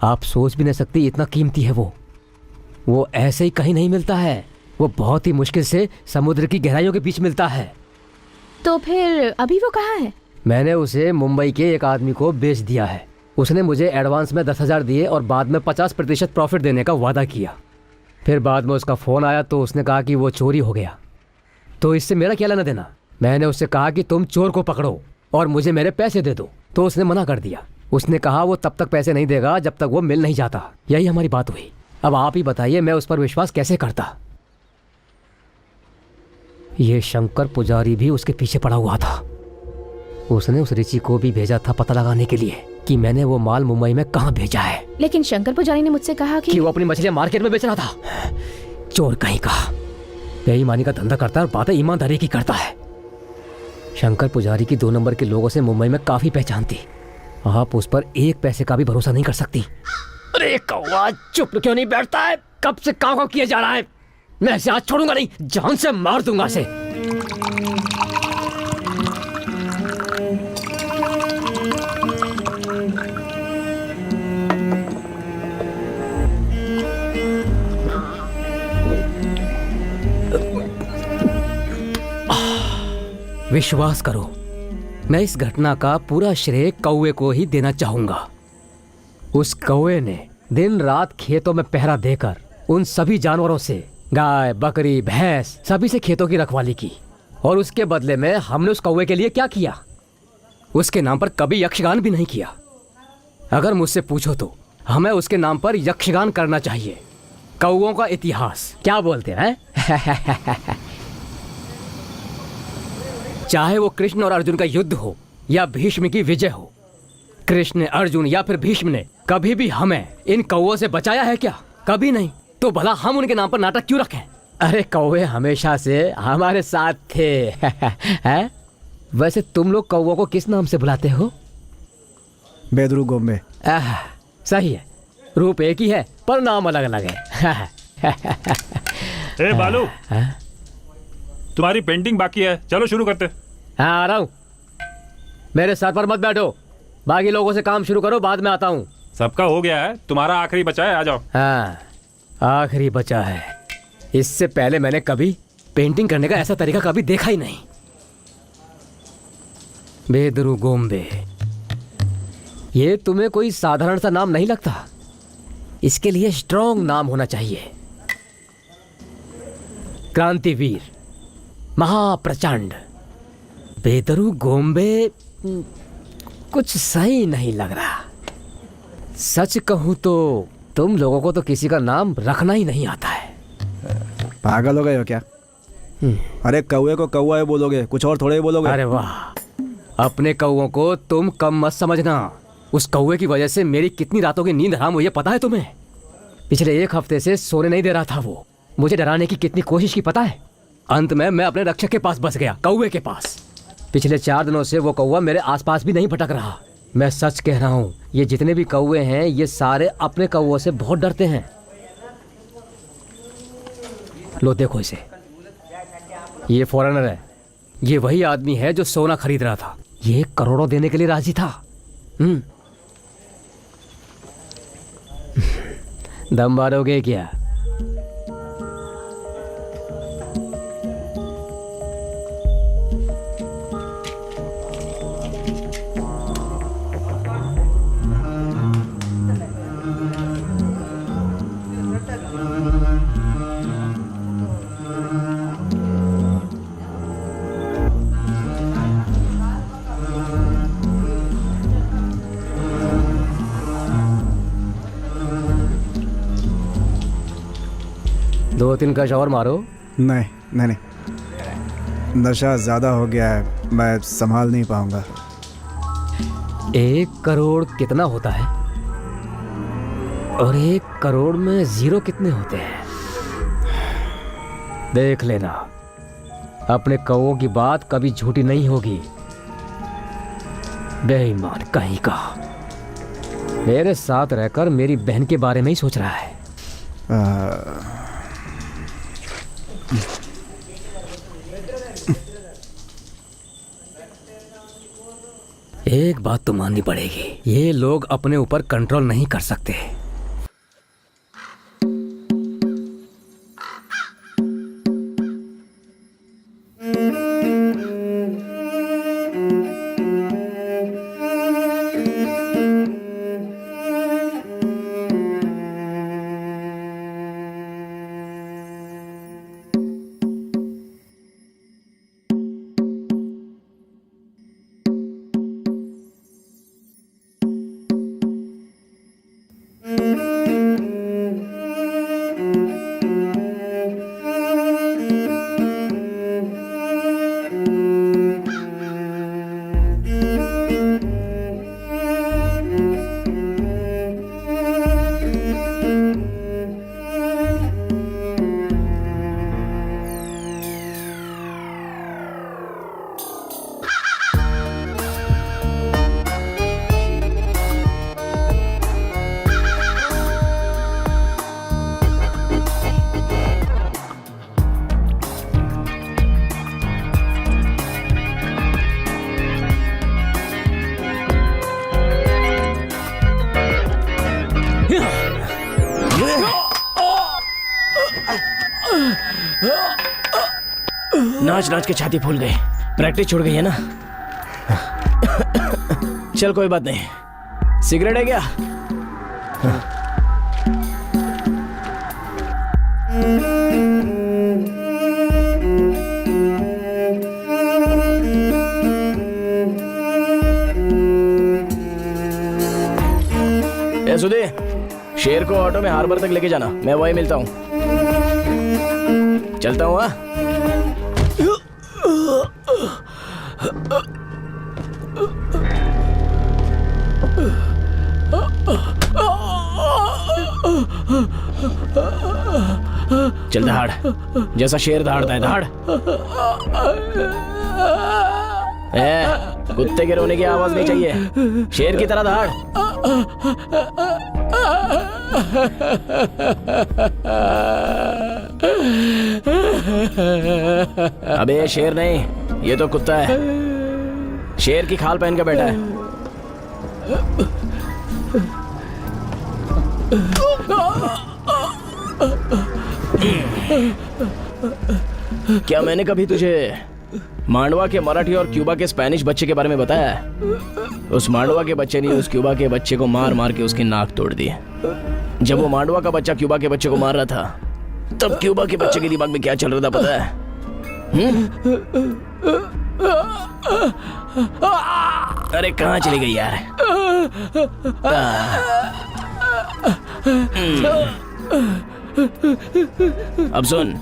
आप सोच भी नहीं सकती इतना कीमती है वो ऐसे ही कहीं नहीं मिलता है। वो बहुत ही मुश्किल से समुद्र की गहराइयों के बीच मिलता है। तो फिर अभी वो कहाँ है? मैंने उसे मुंबई के एक आदमी को बेच दिया है। उसने मुझे एडवांस में 10,000 दिए और बाद में 50% प्रॉफिट देने का वादा किया। फिर बाद में उसका फ़ोन आया तो उसने कहा कि वो चोरी हो गया। तो इससे मेरा क्या लेना देना? मैंने उससे कहा कि तुम चोर को पकड़ो और मुझे मेरे पैसे दे दो, तो उसने मना कर दिया। उसने कहा वो तब तक पैसे नहीं देगा जब तक वो मिल नहीं जाता। यही हमारी बात हुई। अब आप ही बताइए मैं उस पर विश्वास कैसे करता? ये शंकर पुजारी भी उसके पीछे पड़ा हुआ था। उसने उस रिची को भी भेजा था पता लगाने के लिए कि मैंने वो माल मुंबई में कहाँ भेजा है। लेकिन शंकर पुजारी ने मुझसे कहा कि वो अपनी मछलियां मार्केट में बेच रहा था। चोर कहीं का, बेईमानी का धंधा करता है और बातें ईमानदारी की करता है। शंकर पुजारी की 2 नंबर के लोगों से मुंबई में काफी पहचान थी। आप उस पर 1 पैसे का भी भरोसा नहीं कर सकती। अरे कौवा, चुप क्यों नहीं बैठता है? कब से काव किया जा रहा है? मैं इसे आज छोड़ूंगा नहीं, जान से मार दूंगा इसे। विश्वास करो, मैं इस घटना का पूरा श्रेय कौवे को ही देना चाहूंगा। उस कौवे ने दिन रात खेतों में पहरा देकर उन सभी जानवरों से, गाय, बकरी, भैंस, सभी से खेतों की रखवाली की। और उसके बदले में हमने उस कौवे के लिए क्या किया? उसके नाम पर कभी यक्षगान भी नहीं किया। अगर मुझसे पूछो तो हमें उसके नाम पर यक्षगान करना चाहिए। कौवों का इतिहास, क्या बोलते हैं? चाहे वो कृष्ण और अर्जुन का युद्ध हो या भीष्म की विजय हो, कृष्ण, अर्जुन या फिर भीष्म ने कभी भी हमें इन कौवों से बचाया है क्या? कभी नहीं। तो भला हम उनके नाम पर नाटक क्यों रखें? अरे कौवे हमेशा से हमारे साथ थे। है? वैसे तुम लोग कौवों को किस नाम से बुलाते हो? बेदरू गोम्बे। सही है, रूप एक ही है पर नाम अलग अलग है। ए बालू, तुम्हारी पेंटिंग बाकी है, चलो शुरू करते। हाँ आ रहा हूँ। मेरे सर पर मत बैठो, बाकी लोगों से काम शुरू करो, बाद में आता हूँ। सबका हो गया है, तुम्हारा आखिरी बचा है, आ जाओ। हाँ आखिरी बचा है। इससे पहले मैंने कभी पेंटिंग करने का ऐसा तरीका कभी देखा ही नहीं। बेदरू गोम्बे, ये तुम्हें कोई साधारण सा नाम नहीं लगता। इसके लिए स्ट्रॉन्ग नाम होना चाहिए। क्रांतिवीर, महाप्रचंड। बेदरू गोम्बे कुछ सही नहीं लग रहा। सच कहूं तो तुम लोगों को तो किसी का नाम रखना ही नहीं आता है। पागल हो गए हो क्या? अरे कौवे को कौवा ही बोलोगे, कुछ और थोड़े ही बोलोगे। अरे वाह, अपने कौवों को तुम कम मत समझना। उस कौवे की वजह से मेरी कितनी रातों की नींद हराम हुई है पता है तुम्हें? पिछले 1 हफ्ते से सोने नहीं दे रहा था वो। मुझे डराने की कितनी कोशिश की पता है? अंत में मैं अपने रक्षक के पास बस गया, कौवे के पास। पिछले 4 दिनों से वो कौवा मेरे आसपास भी नहीं भटक रहा। मैं सच कह रहा हूँ, ये जितने भी कौवे हैं ये सारे अपने कौवों से बहुत डरते हैं। लो देखो इसे, ये फॉरेनर है। ये वही आदमी है जो सोना खरीद रहा था। ये करोड़ों देने के लिए राजी था। दम मारोगे क्या? दो 3 कश और मारो। नहीं नहीं नहीं, नशा ज़्यादा हो गया है, मैं संभाल नहीं पाऊंगा। 1 करोड़ कितना होता है? और 1 करोड़ में 0 कितने होते हैं? देख लेना, अपने कौवों की बात कभी झूठी नहीं होगी। बेईमान कहीं का, मेरे साथ रहकर मेरी बहन के बारे में ही सोच रहा है। एक बात तो माननी पड़ेगी, ये लोग अपने ऊपर कंट्रोल नहीं कर सकते। नाच नाच के छाती फूल गई, प्रैक्टिस छूट गई है ना। चल कोई बात नहीं, सिगरेट है क्या? ए सुधे, शेर को ऑटो में हार्बर तक लेके जाना, मैं वहीं मिलता हूँ। चलता हूँ। चल दहाड़, जैसा शेर दहाड़ता है दहाड़। कुत्ते के रोने की आवाज नहीं चाहिए, शेर की तरह दहाड़। अबे ये शेर नहीं, ये तो कुत्ता है। शेर की खाल पहन के बैठा है। क्या मैंने कभी तुझे मांडवा के मराठी और क्यूबा के स्पेनिश बच्चे के बारे में बताया है? उस मांडवा के बच्चे ने उस क्यूबा के बच्चे को मार मार के उसकी नाक तोड़ दी। जब वो मांडवा का बच्चा क्यूबा के बच्चे को मार रहा था, तब क्यूबा के बच्चे के दिमाग में क्या चल रहा था पता है? अरे कहाँ चली गई यार? अब सुन,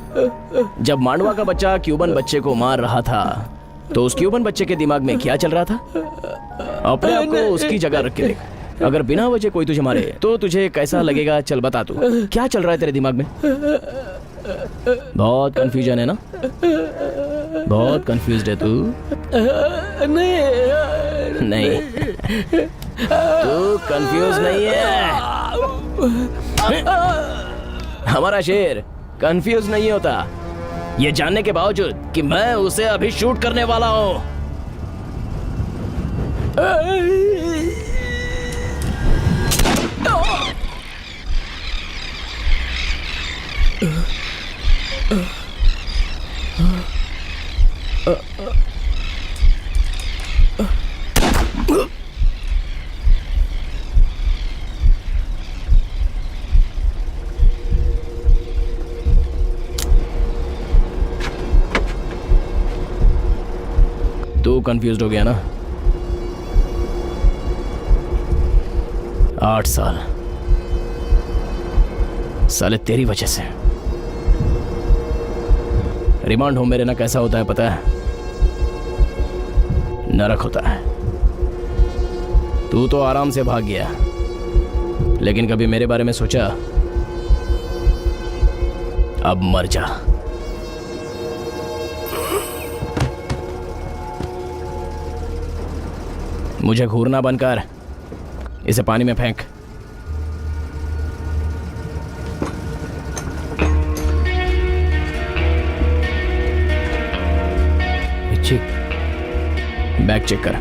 जब मांडवा का बच्चा क्यूबन बच्चे को मार रहा था, तो उस क्यूबन बच्चे के दिमाग में क्या चल रहा था? अपने आप को उसकी जगह रख के देख। अगर बिना वजह कोई तुझे मारे तो तुझे कैसा लगेगा? चल बता तू, क्या चल रहा है तेरे दिमाग में? बहुत कंफ्यूजन है ना? बहुत कंफ्यूज्ड है तू? नहीं, तू कंफ्यूज नहीं है। हमारा शेर कंफ्यूज नहीं होता, ये जानने के बावजूद कि मैं उसे अभी शूट करने वाला हूं। तू कंफ्यूज्ड हो गया ना? 8 साल साले तेरी वजह से। रिमांड होम में रहना कैसा होता है पता है? नरक होता है। तू तो आराम से भाग गया, लेकिन कभी मेरे बारे में सोचा? अब मर जा। मुझे घूरना बंद कर, इसे पानी में फेंक। बैग चेक कर।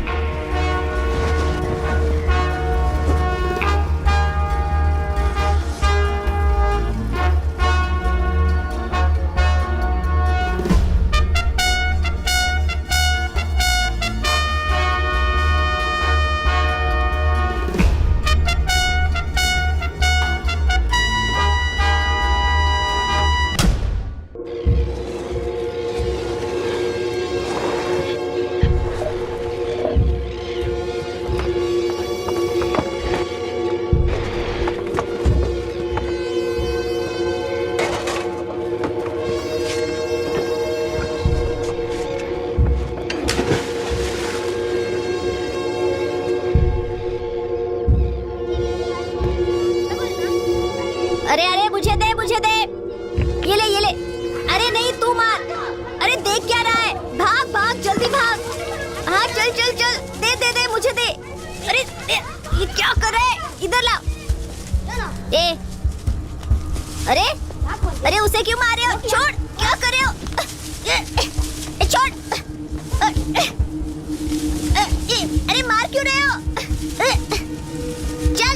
अरे अरे मुझे दे ये ले। अरे नहीं तू मार। अरे देख क्या रहा है? भाग भाग जल्दी भाग। हाँ चल चल चल, दे मुझे दे। अरे ये क्या कर रहे हैं? इधर ला। ए अरे उसे क्यों मार रहे हो? छोड़, क्या कर रहे हो? छोड़। अरे मार क्यों रहे हो? चल।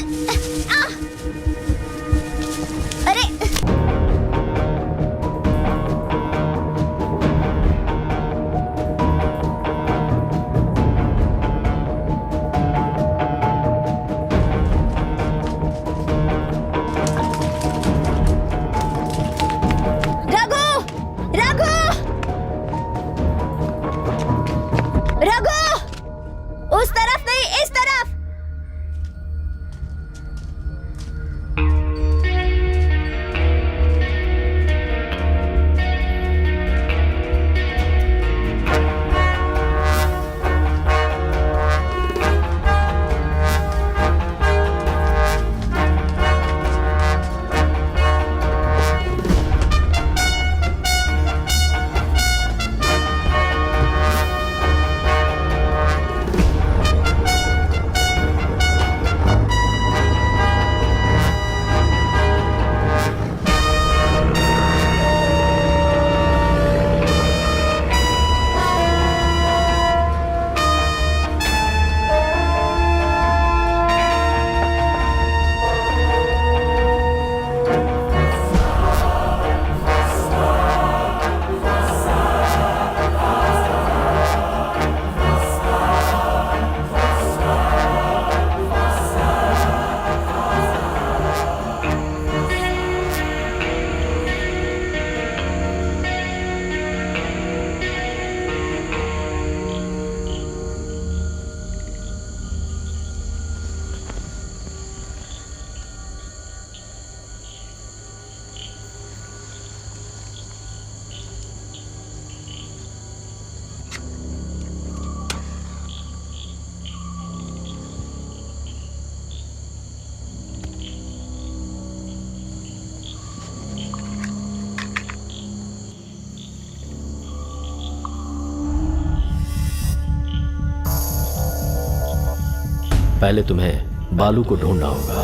पहले तुम्हें बालू को ढूंढना होगा।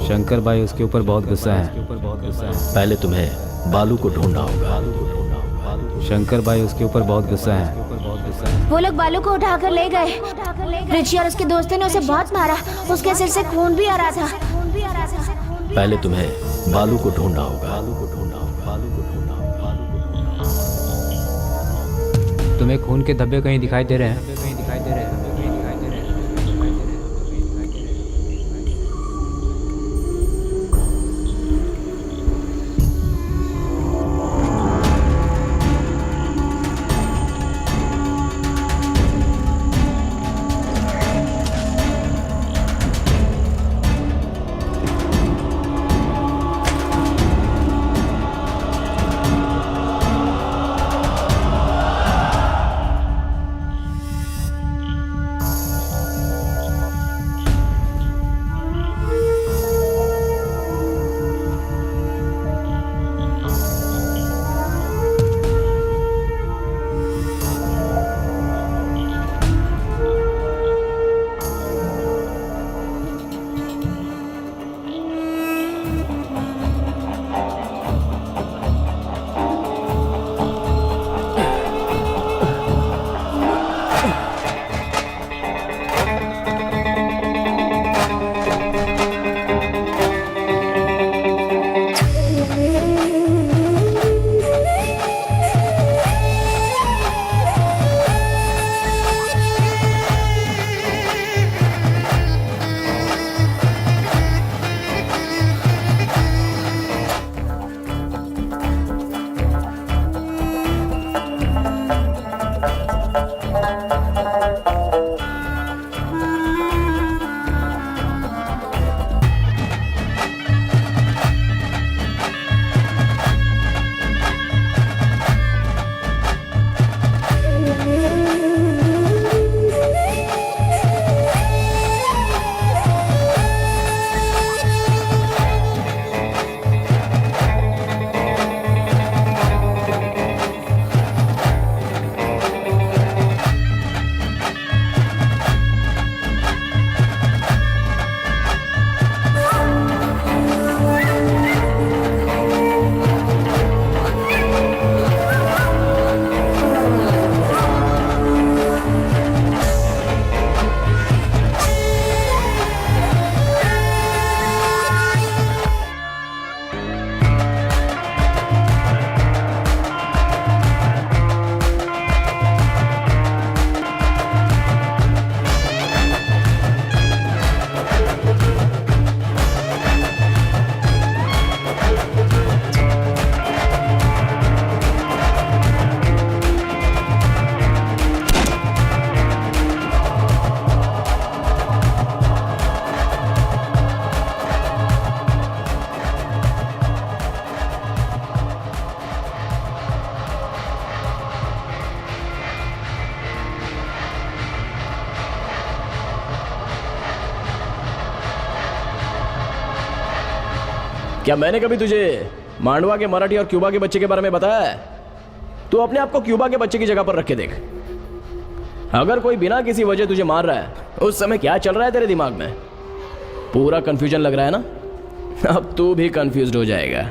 शंकर भाई उसके ऊपर बहुत गुस्सा है। पहले तुम्हें बालू को ढूंढना होगा। शंकर भाई उसके ऊपर बहुत गुस्सा है। वो लोग बालू को उठाकर ले गए। रिची और उसके दोस्तों ने उसे बहुत मारा। उसके सिर से खून भी आ रहा था। पहले तुम्हें बालू को ढूंढना होगा। तुम्हें खून के धब्बे कहीं दिखाई दे रहे हैं? क्या मैंने कभी तुझे मांडवा के मराठी और क्यूबा के बच्चे के बारे में बताया है? तू अपने आप को क्यूबा के बच्चे की जगह पर रख के देख। अगर कोई बिना किसी वजह तुझे मार रहा है, उस समय क्या चल रहा है तेरे दिमाग में? पूरा कंफ्यूजन लग रहा है ना? अब तू भी कंफ्यूज्ड हो जाएगा।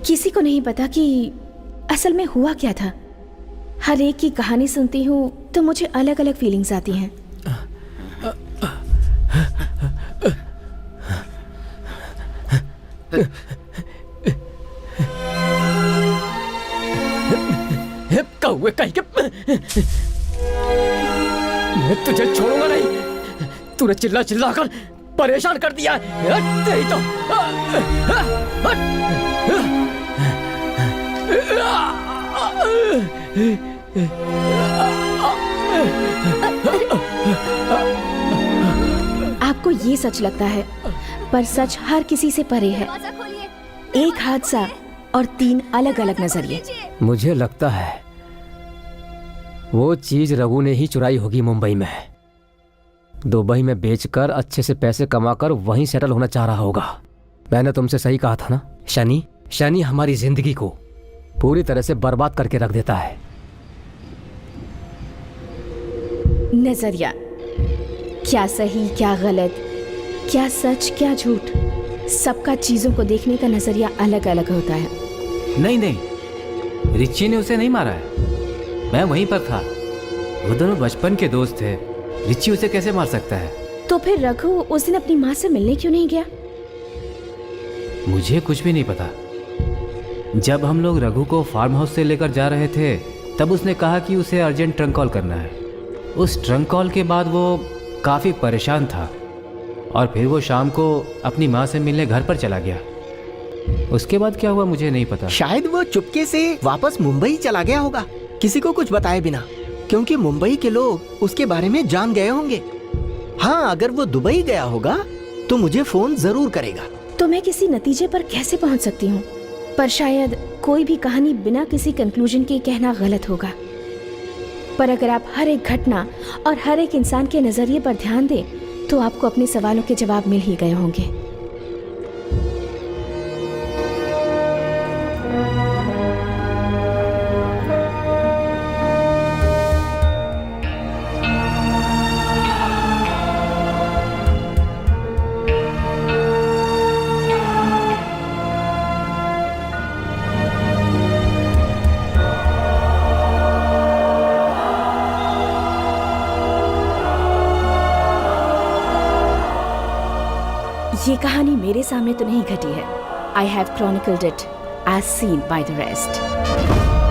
किसी को नहीं पता कि असल में हुआ क्या था। हर एक की कहानी सुनती हूँ तो मुझे अलग अलग फीलिंग्स आती हैं। कौवे कहीं के मैं तुझे छोड़ूंगा नहीं। तूने चिल्ला चिल्ला कर परेशान कर दिया है। तेरी तो आपको ये सच लगता है, पर सच हर किसी से परे है। एक हादसा और 3 अलग अलग नजरिए। मुझे लगता है वो चीज रघु ने ही चुराई होगी मुंबई में। दुबई में बेचकर अच्छे से पैसे कमाकर वहीं सेटल होना चाह रहा होगा। मैंने तुमसे सही कहा था ना, शनि हमारी जिंदगी को पूरी तरह से बर्बाद करके रख देता है। नजरिया, क्या सही क्या गलत, क्या सच क्या झूठ, सबका चीजों को देखने का नजरिया अलग अलग होता है। नहीं, रिची ने उसे नहीं मारा है। मैं वहीं पर था। वो दोनों बचपन के दोस्त थे। रिची उसे कैसे मार सकता है? तो फिर रघु उस दिन अपनी माँ से मिलने क्यों नहीं गया? मुझे कुछ भी नहीं पता। जब हम लोग रघु को फार्म हाउस से लेकर जा रहे थे तब उसने कहा कि उसे अर्जेंट ट्रंक कॉल करना है। उस ट्रंक कॉल के बाद वो काफ़ी परेशान था और फिर वो शाम को अपनी माँ से मिलने घर पर चला गया। उसके बाद क्या हुआ मुझे नहीं पता। शायद वो चुपके से वापस मुंबई चला गया होगा, किसी को कुछ बताए बिना, क्योंकि मुंबई के लोग उसके बारे में जान गए होंगे। हाँ, अगर वो दुबई गया होगा तो मुझे फोन जरूर करेगा। तो मैं किसी नतीजे पर कैसे पहुंच सकती हूँ? पर शायद कोई भी कहानी बिना किसी कंक्लूजन के कहना गलत होगा। पर अगर आप हर एक घटना और हर एक इंसान के नजरिए पर ध्यान दें तो आपको अपने सवालों के जवाब मिल ही गए होंगे। ये कहानी मेरे सामने तो नहीं घटी है। I have chronicled it as seen by the rest.